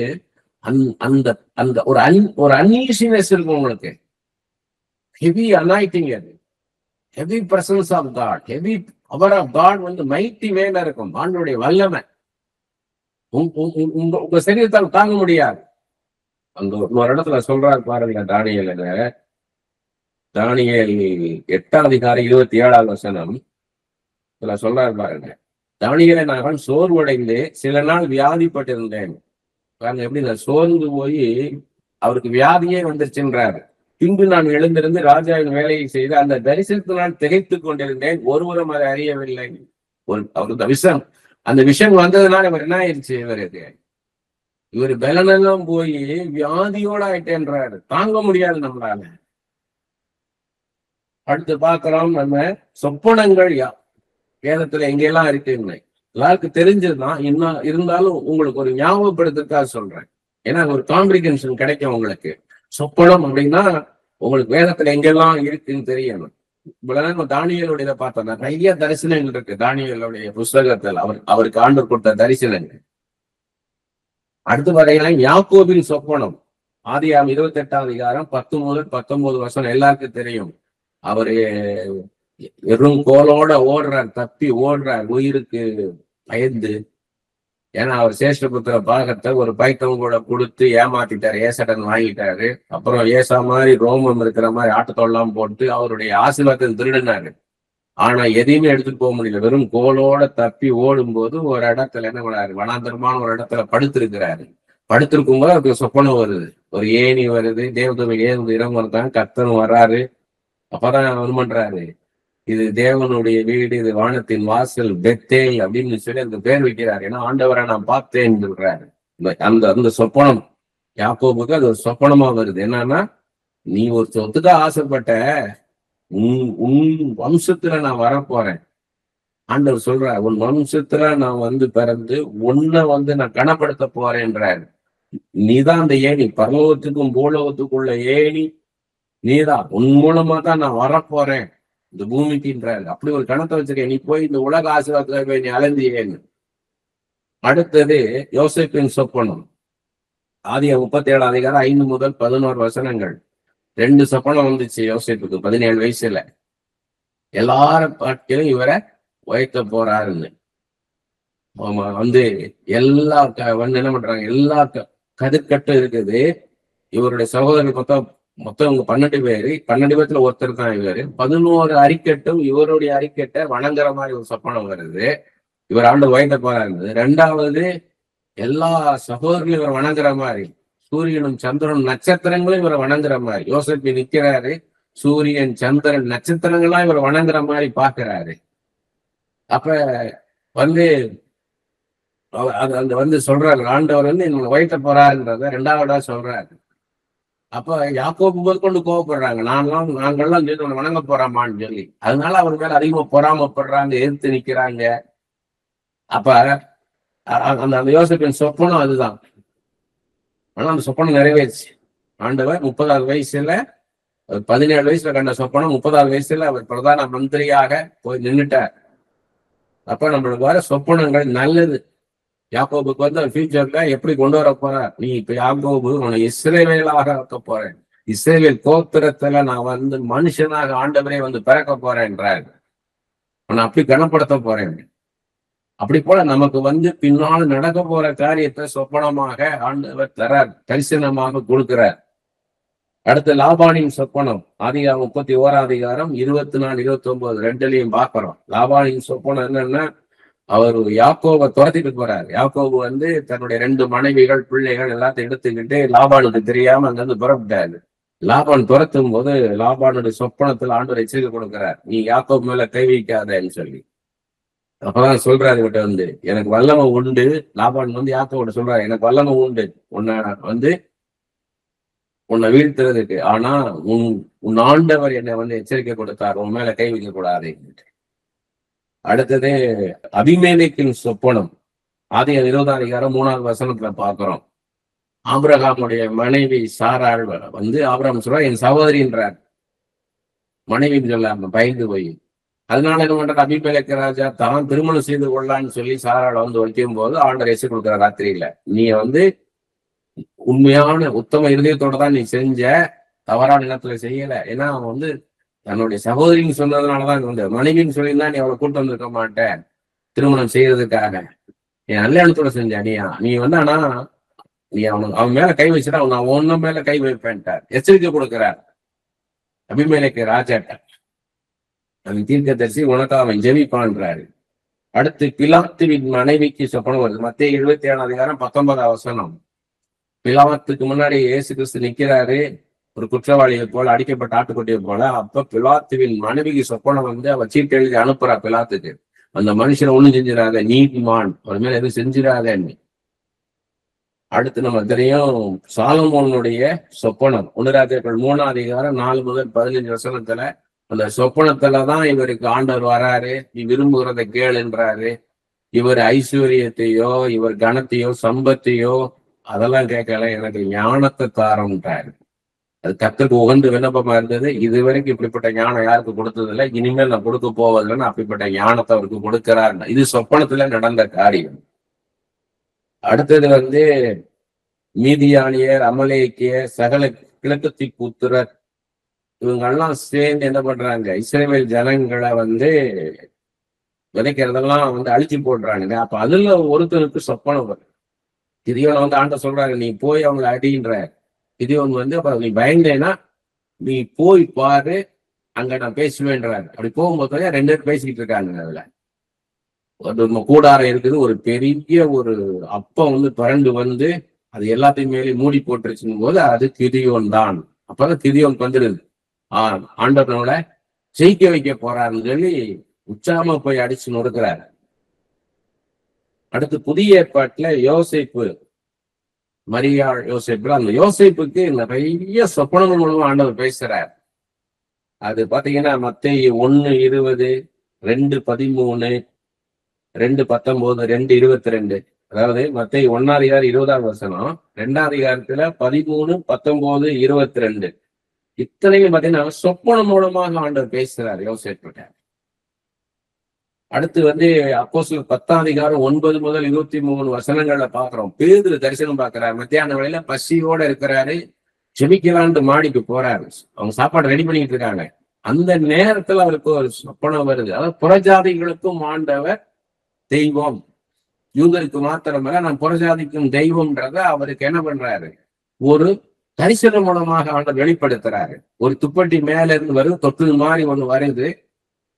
அந்த அந்த ஒரு அன்ஈசினஸ் இருக்கும் உங்களுக்கு. ஹெவி அனாயிட்டிங், அது heavy presence of God, heavy power of God mighty வேலை இருக்கும். ஆண்டவருடைய வல்லமை உங்க சரீரத்தால் தாங்க முடியாது. அங்க ஒரு இடத்துல சொல்றாரு பாருங்க, தானியேல் 8ஆம் அதிகாரம் 27வது வசனம் இதுல சொல்றாரு பாருங்க, தானியேலை நான் சோர்வடைந்து சில நாள் வியாதிப்பட்டிருந்தேன். பாருங்க எப்படி சோர்ந்து போய் அவருக்கு வியாதியே வந்துருச்சுன்றாரு. பின்பு நான் எழுந்திருந்து ராஜாவின் வேலையை செய்து அந்த தரிசனத்தினால் திகைத்துக் கொண்டிருந்தேன், ஒருவரும் அதை அறியவில்லை. அவருக்கு அந்த விஷயம் வந்ததுனால இவர் என்ன ஆயிடுச்சு, இவர் பலனெல்லாம் போய் வியாதியோட ஆயிட்டேன்றாரு, தாங்க முடியாது நம்மளால. அடுத்து பாக்குறோம், நம்ம சொப்பனங்கள் வேதத்துல எங்கெல்லாம் இருக்குன்னு எல்லாருக்கும் தெரிஞ்சதுதான். இன்னும் இருந்தாலும் உங்களுக்கு ஒரு ஞாபகப்படுத்துறதுக்காக சொல்றேன், ஏன்னா ஒரு காம்ப்ரிகன்ஷன் கிடைக்கும் உங்களுக்கு. சொப்பனம் அப்படின்னா உங்களுக்கு வேதத்துல எங்கெல்லாம் இருக்குன்னு தெரியணும். இவ்வளவு தானியேலுடைய பார்த்தோம், நிறைய தரிசனங்கள் இருக்கு தானியேலுடைய புஸ்தகத்தில், அவருக்கு ஆண்டவர் கொடுத்த தரிசனங்கள். அடுத்து வரையலாம் யாக்கோபின் சொப்பனம், ஆதியாகமம் 28ஆம் அதிகாரம் 10 முதல் 19 வசனம் எல்லாருக்கும் தெரியும். அவரு வெறும் கோலோட ஓடுறார், தப்பி ஓடுறார் உயிருக்கு பயந்து. ஏன்னா அவர் சேஷ்டபுத்திர பாகத்தை ஒரு பைத்தம் கூட கொடுத்து ஏமாத்திட்டாரு, ஏசடன் வாங்கிட்டாரு. அப்புறம் ஏசா மாதிரி ரோமம் இருக்கிற மாதிரி ஆட்டத்தோல்லாம் போட்டு அவருடைய ஆசீர்வாதத்தை திருடினாரு. ஆனா எதையுமே எடுத்துட்டு போக முடியல, வெறும் கோலோட தப்பி ஓடும் போது ஒரு இடத்துல என்ன பண்ணாரு, வனாந்தரமான ஒரு இடத்துல படுத்திருக்கிறாரு. படுத்திருக்கும் போது அவருக்கு சொப்பனம் வருது, ஒரு ஏணி வருது, தேவதூதன் ஏன் இறங்குறதான், கர்த்தன் வர்றாரு. அப்பதான் என்ன பண்றாரு, இது தேவனுடைய வீடு, இது வானத்தின் வாசல், பெத்தேல் அப்படின்னு சொல்லி அந்த பேர் வைக்கிறாரு. ஏன்னா ஆண்டவரை நான் பார்த்தேன்னு சொல்றாரு. அந்த சொப்பனம் யாக்கோபுக்கு அது ஒரு சொப்பனமா வருது. என்னன்னா, நீ ஒரு சொத்துக்கு ஆசைப்பட்ட, உன் வம்சத்துல நான் வரப்போறேன். ஆண்டவர் சொல்றார், உன் வம்சத்துல நான் பிறந்து உன்னை நான் கனப்படுத்த போறேன்றாரு. நீதான் அந்த ஏணி, பரலோகத்துக்கும் பூலோகத்துக்குள்ள ஏணி நீதான், உன் மூலமா தான் நான் வரப்போறேன் இந்த பூமிக்குன்றாரு. அப்படி ஒரு கணத்தை வச்சிருக்கேன், நீ போய் இந்த உலக ஆசீர்வாதத்துல போய் நீ அலைந்தியேன்னு. அடுத்தது யோசேப்பின் சொப்பனம், ஆதியாகமம் 37ஆம் அதிகாரம் 5 முதல் 11 வசனங்கள். 2 சொப்பனம் வந்துச்சு யோசேப்புக்கு 17 வயசுல. எல்லாரும் பாட்டிலும் இவரை உயர்த்த போறாருன்னு. எல்லா என்ன பண்றாங்க, எல்லா கதிர்கட்டும் இருக்குது. இவருடைய சகோதரர் மொத்தம் 12 பேரு, 12 பேர்த்துல ஒருத்தர் தான் இவரு. 11 அறிக்கட்டும் இவருடைய அறிக்கட்டை வணங்குற மாதிரி ஒரு சொப்பனம் வருது. இவர் ஆண்டு உயர்த்த போறாரு. 2வது எல்லா சகோதரர்களும் இவர் வணங்குற மாதிரி, சூரியனும் சந்திரனும் நட்சத்திரங்களும் இவரை வணங்குற மாதிரி. யோசேப்பு நிக்கிறாரு, சூரியன் சந்திரன் நட்சத்திரங்கள்லாம் இவர் வணங்குற மாதிரி பாக்குறாரு. அப்ப அந்த வந்து சொல்றாரு, ஆண்டவர் வந்து என்னோட வயிற்ற போறாருன்றத 2வதா சொல்றாரு. அப்ப யாக்கோபு முதற்கொண்டு கோவப்படுறாங்க. நாங்கள்லாம் சொல்லி உன்னை வணங்க போறாமான்னு சொல்லி. அதனால அவர் மேல அதிகமா பொறாமப்படுறாங்க, எதிர்த்து நிக்கிறாங்க. அப்ப அந்த அந்த யோசேப்பின் சொப்பனம் அதுதான். ஆனா அந்த சொப்பனம் நிறைவேறுச்சு. ஆண்டவர் 30வது வயசுல 17 வயசுல கண்ட சொப்பனம் 30வது வயசுல அவர் பிரதான மந்திரியாக போய் நின்னுட்டார். அப்ப நம்மளுக்கு வர சொப்பனங்கள் நல்லது. யாக்கோபுக்கு வந்து ஃபியூச்சர்ல எப்படி கொண்டு வர போறார்? நீ இப்ப யாக்கோபு உன்னை இஸ்ரவேலாக ஆக்க போறேன், இஸ்ரவேல் கோத்திரத்துல நான் வந்து மனுஷனாக ஆண்டவரே வந்து பிறக்க போறேன்றார். உன்னை அப்படி கனப்படுத்த போறேன். அப்படி போல நமக்கு வந்து பின்னால் நடக்க போற காரியத்தை சொப்பனமாக ஆண்டவர் தரார், தரிசனமாக கொடுக்கிறார். அடுத்து லாபானின் சொப்பனம், ஆதிகாரம் 31 24 29 ரெண்டுலையும் பார்க்கிறோம். லாபானின் சொப்பனம் என்னன்னா, அவர் யாக்கோபை துரத்திட்டு போறாரு. யாக்கோபு வந்து தன்னுடைய 2 மனைவிகள் பிள்ளைகள் எல்லாத்தையும் எடுத்துக்கிட்டு லாபானுக்கு தெரியாம அங்க இருந்து புறப்பட்டாரு. லாபான் துரத்தும் போது லாபானுடைய சொப்பனத்துல ஆண்டவர் எச்சரிக்கை கொடுக்கிறார், நீ யாக்கோபு மேல கை வைக்காதன்னு சொல்லி. அப்பதான் சொல்றாரு இவட்ட வந்து, எனக்கு வல்லமை உண்டு. லாபான் வந்து யாக்கோபோட சொல்றாரு, எனக்கு வல்லமை உண்டு உன்னை வீழ்த்துறதுக்கு. ஆனா உன் ஆண்டவர் என்னை வந்து எச்சரிக்கை கொடுத்தார், உன் மேல கை வைக்க கூடாது. அடுத்தது அபிமெலேக்கின் சொப்பனம், ஆதிகாரம் 20 3 பார்க்கிறோம். ஆபிரகாமுடைய மனைவி சாராள் வந்து ஆபிரகாம் சொல்ற என் சகோதரின்றார், மனைவின்னு சொல்லாம பயந்து போய். அதனால என்ன பண்ற, அபிமெலேக்கு ராஜா தான் திருமணம் செய்து கொள்ளலான்னு சொல்லி சாராளை வந்து வைக்கும் போது ஆண்டவர் எச்சரிக்கை கொடுக்குற, ராத்திரியில நீ வந்து உண்மையான உத்தம இருதயத்தோட தான் நீ செஞ்ச, தவறான இடத்துல செய்யல. ஏன்னா அவன் வந்து தன்னுடைய சகோதரின்னு சொன்னதுனாலதான் வந்து, மனைவின்னு சொல்லியிருந்தா நீ அவளை கூட்டு வந்திருக்க மாட்டேன் திருமணம் செய்யறதுக்காக. என் நல்ல இடத்தோட செஞ்ச நீ வந்து, ஆனா நீ அவன் மேல கை வச்சுட்டா அவன் ஒன்ன மேல கை வைப்பேன்ட்டார், எச்சரிக்கை கொடுக்கிறார் அபிமெலேக்கு ராஜாட்ட. அவன் தீர்க்கதரிசி, உனக்கு அவன் ஜெபிப்பான்றாரு. அடுத்து பிலாத்துவின் மனைவிக்கு சொப்பனம் வருது, மத்தேயு 27 பிலாத்துக்கு முன்னாடி இயேசு கிறிஸ்து நிக்கிறாரு, ஒரு குற்றவாளியை போல, அடிக்கப்பட்ட ஆட்டுக்குட்டியை போல. அப்ப பிலாத்துவின் மனைவிக்கு சொப்பனம் வந்து அவ சீட்டு எழுதி அனுப்புறா பிலாத்துக்கு, அந்த மனுஷனை ஒண்ணும் செஞ்சிடாத, நீதிமான், அவர் மேல எதுவும் செஞ்சிடாதன்னு. அடுத்து நம்ம தெரியும் சாலமோனுடைய சொப்பனம், 1 ராஜாக்கள் 3 4 முதல் 15 அந்த சொப்பனத்துலதான் இவருக்கு ஆண்டவர் வராரு, நீ விரும்புகிறத கேளுன்றாரு. இவர் ஐஸ்வர்யத்தையோ இவர் கனத்தையோ சம்பத்தையோ அதெல்லாம் கேட்கல, எனக்கு ஞானத்தை தாரம்ன்றாரு. அது கர்த்தருக்கு உகந்த விண்ணப்பமா இருந்தது. இதுவரைக்கும் இப்படிப்பட்ட ஞானம் யாருக்கு கொடுத்ததில்லை, இனிமேல் நான் கொடுக்க போவதில்லைன்னு அப்படிப்பட்ட ஞானத்தை அவருக்கு கொடுக்கிறார். இது சொப்பனத்துல நடந்த காரியம். அடுத்தது வந்து மீதியானியர், அமலேக்கியர், சகல கிழக்கு புத்திரர், இவங்கெல்லாம் சேர்ந்து என்ன பண்றாங்க, இஸ்ரவேல் ஜனங்களை வந்து விதைக்கிறதெல்லாம் வந்து அழிச்சு போடுறாங்க. அப்ப அதுல ஒருத்தருக்கு சொப்பனம் வரும். கிதியோன் வந்து ஆண்ட சொல்றாரு, நீ போய் அவங்களை அடின்ற. கிதியோன் வந்து அப்ப நீ பயந்தேன்னா நீ போய் பாரு, அங்க நான் பேசுவேன்றாரு. அப்படி போகும்போது 2 பேர் பேசிக்கிட்டு இருக்காங்க. அதுல ஒரு கூடாரம் இருக்குது, ஒரு பெரிய ஒரு அப்பம் வந்து பரண்டு வந்து அது எல்லாத்தையும் மேலே மூடி போட்டுருச்சுங்கும் போது அது கிதியோன் தான். அப்பதான் கிதியோன் வந்துடுது, ஆண்டவனோட ஜெயிக்க வைக்க போறாருன்னு சொல்லி உற்சாகமா போய் அடிச்சு நொறுக்கிறாரு. அடுத்து புதிய ஏற்பாட்டுல யோசேப்பு, மரியாள் யோசேப்பு, அந்த யோசேப்புக்கு நிறைய சொப்பனங்கள் மூலமா ஆண்டவர் பேசுறார். அது பாத்தீங்கன்னா மத்தேயு 1:20, 2:13, 2:19, 2:22. அதாவது மத்தேயு 1:20, 2 13, 19, 22 இத்தனையும் பாத்தீங்கன்னா சொப்பனம் மூலமாக ஆண்டவர் பேசுறார் யோசேப்புட்ட. அடுத்து வந்து அப்போஸ்தலர் 10 முதல் 23 பாக்குறோம். பேதுரு தரிசனம் பாக்குறாரு, மத்தியான வேளையில பசியோட இருக்கிறாரு, ஜெபிக்கலான்ட்டு மாடிக்கு போறாரு. அவங்க சாப்பாடு ரெடி பண்ணிட்டு இருக்காங்க. அந்த நேரத்துல அவருக்கு ஒரு சொப்பனம் வருது. அதாவது புறஜாதிகளுக்கும் ஆண்டவர் தெய்வம், யூதருக்கு மாத்திரமல்ல நான் புறஜாதிக்கும் தெய்வம்ன்றத அவருக்கு என்ன பண்றாரு, ஒரு தரிசனம் மூலமாக ஆண்டவர் வெளிப்படுத்துறாரு. ஒரு துப்பட்டி மேல இருந்து வருது, தொட்டு மாதிரி ஒண்ணு வருது.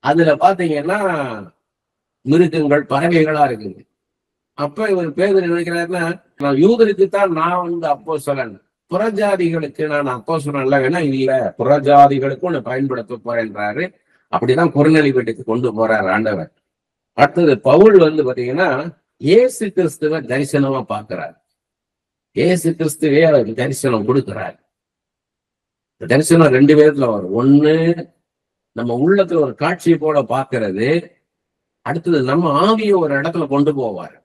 அதுல பாத்தீங்கன்னா மிருகங்கள் பறவைகளா இருக்குது. அப்ப இவர் பேதுரு நினைக்கிறாருன்னா, நான் யூதருக்கு தான் நான் வந்து அப்போஸ்தலன், புறஜாதிகளுக்கு நான் அப்போஸ்தலன் இல்ல, வேணா இல்ல புறஜாதிகளுக்கும் நான் பயன்படுத்த போறேன்றாரு. அப்படிதான் குறுநெலி வீட்டுக்கு கொண்டு போறாரு ஆண்டவர். அடுத்தது பவுல் வந்து பாத்தீங்கன்னா இயேசு கிறிஸ்துவ தரிசனமா பார்க்கிறார். இயேசு கிறிஸ்துவே அவருக்கு தரிசனம் கொடுக்கிறார். தரிசனம் 2 விதத்துல வரும். ஒண்ணு, நம்ம உள்ளத்துல ஒரு காட்சியை போல பார்க்கிறது. அடுத்தது நம்ம ஆவியை ஒரு இடத்துல கொண்டு போவார்.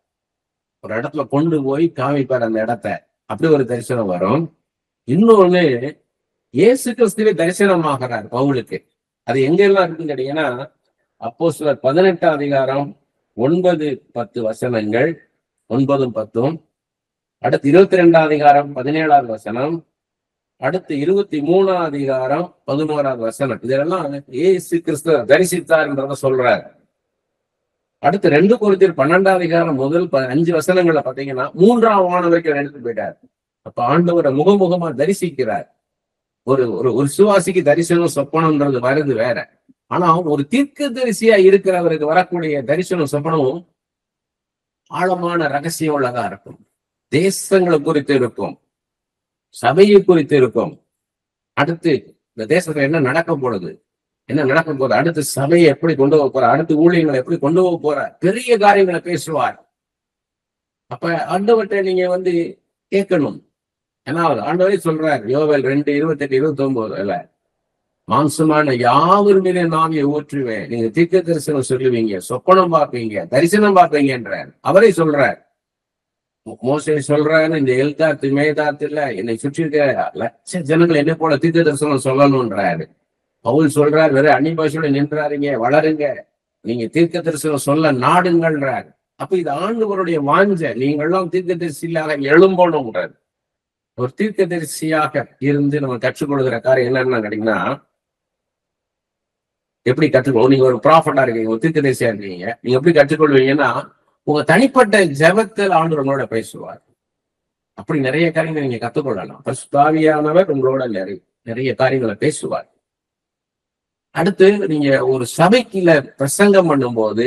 ஒரு இடத்துல கொண்டு போய் காமிப்பார் அந்த இடத்த. அப்படி ஒரு தரிசனம் வரும். இன்னொன்னு, இயேசு கிறிஸ்துவே தரிசனமாகிறார் பவுலுக்கு. அது எங்க எல்லாம் இருக்குன்னு கேட்டீங்கன்னா, அப்போஸ்தலர் 18ஆம் அதிகாரம் 9-10 வசனங்கள், 9-10. அடுத்து 22ஆம் அதிகாரம் 17ஆவது வசனம். அடுத்து 23ஆம் அதிகாரம் 11ஆவது வசனம். இதெல்லாம் இயேசு கிறிஸ்து தரிசித்தார் என்றத சொல்றார். அடுத்து 2 கொரிந்தியர் 12ஆம் அதிகாரம் முதல் 5 வசனங்களை பார்த்தீங்கன்னா 3ஆம் வானம் வரைக்கும் எடுத்து போயிட்டார். அப்ப ஆண்டவரை முகமுகமா தரிசிக்கிறார். ஒரு ஒரு சுவாசிக்கு தரிசனம் சொப்பனம்ன்றது வருது வேற. ஆனா ஒரு தீர்க்கதரிசியா இருக்கிறவருக்கு வரக்கூடிய தரிசனம் சொப்பனமும் ஆழமான ரகசியம் உள்ளதா இருக்கும். தேசங்களை குறித்து இருக்கும், சபையை குறித்து இருக்கும். அடுத்து இந்த தேசத்துல என்ன நடக்க போகுது, அடுத்து சபையை எப்படி கொண்டு போக போற, அடுத்து ஊழியங்களை எப்படி கொண்டு போக போற, பெரிய காரியங்களை பேசுவார். அப்ப ஆண்டவர்கிட்ட நீங்க கேட்கணும். ஏன்னா ஆண்டவரே சொல்றார் யோவேல் 2:28-29 மாம்சமான யாவர் மீது நாவியை ஊற்றுவேன், நீங்க தீர்க்க தரிசனம் சொல்லுவீங்க, சொப்பனம் பார்ப்பீங்க, தரிசனம் பார்ப்பீங்கன்றார். அவரே சொல்றார். மோசே சொல்றாரு, இந்த எல்தாத்து மேதாத்துல என்னை சுற்றி இருக்க லட்ச ஜனங்கள் என்ன போல தீர்க்க தரிசனம் சொல்லணும்ன்றாரு. பவுல் சொல்றார், வேற அந்நிய நின்றாருங்க, வளருங்க, நீங்க தீர்க்க தரிசனம் சொல்ல நாடுங்கள்ன்றார். அப்ப இது ஆண்டவருடைய வாஞ்ச, நீங்கள்லாம் தீர்க்க தரிசியாக எழும்பணும்ன்றார். ஒரு தீர்க்க தரிசியாக இருந்து நம்ம கற்றுக்கொள்கிற காரியம் என்னன்னு கேட்டீங்கன்னா, எப்படி கற்றுக்கொள்ளும்? நீங்க ஒரு ப்ராஃபட்டா இருக்கீங்க, ஒரு தீர்க்க தரிசியா இருக்கீங்க, நீங்க எப்படி கற்றுக்கொள்வீங்கன்னா, உங்க தனிப்பட்ட ஜெபத்தில் ஆண்டவர் உங்களோட பேசுவார். அப்படி நிறைய காரியங்களை நீங்க கற்றுக்கொள்ளலாம். பரிசுத்த ஆவியானவர் உங்களோட நிறைய காரியங்களை பேசுவார். அடுத்து நீங்க ஒரு சபைக்குள்ள பிரசங்கம் பண்ணும்போது,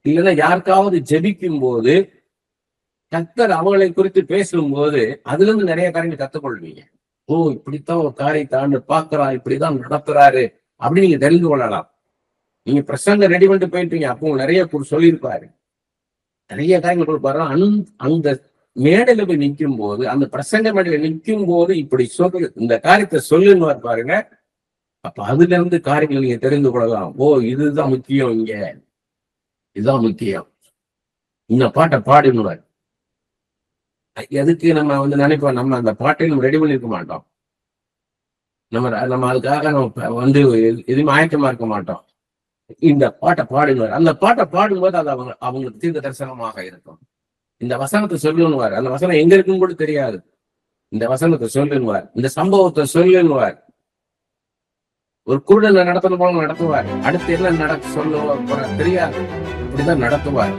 இல்லைன்னா யாருக்காவது ஜெபிக்கும் போது, கர்த்தர் அவங்களை குறித்து பேசும்போது அதுல இருந்து நிறைய காரியங்கள் கத்துக்கொள்வீங்க. ஓ, இப்படித்தான் ஒரு காரியத்தை ஆண்டு பார்க்கிறார், இப்படிதான் நடத்துறாரு அப்படின்னு நீங்க தெரிந்து கொள்ளலாம். நீங்க பிரசங்க ரெடி பண்ணிட்டு போயிட்டீங்க, அப்போ நிறைய சொல்லியிருப்பாரு, நிறைய காரியங்கள் கொடுப்பாரு. அந்த மேடையில போய் நிற்கும் போது, அந்த பிரசங்க மேடையில நிற்கும் போது இப்படி இந்த காரியத்தை சொல்லுன்னு பாருங்க. அப்ப அதுல இருந்து காரியங்கள் நீங்க தெரிந்து கொள்ளலாம். ஓ, இதுதான் முக்கியம், இங்க இதுதான் முக்கியம், இந்த பாட்டை பாடினுவார். எதுக்கு நம்ம நினைப்போம், நம்ம அந்த பாட்டை நம்ம ரெடி பண்ணிருக்க மாட்டோம். நம்ம அதுக்காக நம்ம எதுவுமே ஆயத்தமா இருக்க மாட்டோம். இந்த பாட்டை பாடுவார். அந்த பாட்டை பாடும்போது அது அவங்களுக்கு தீர்க்க தரிசனமாக இருக்கும். இந்த வசனத்தை சொல்லுவார். அந்த வசனம் எங்க இருக்குன்னு கூட தெரியாது. இந்த வசனத்தை சொல்லுவார், இந்த சம்பவத்தை சொல்லுவார். ஒரு குருடனை நடத்தணும் போல நடத்துவார். அடுத்து என்ன சொல்லுவார் தெரியாது, இப்படிதான் நடத்துவார்.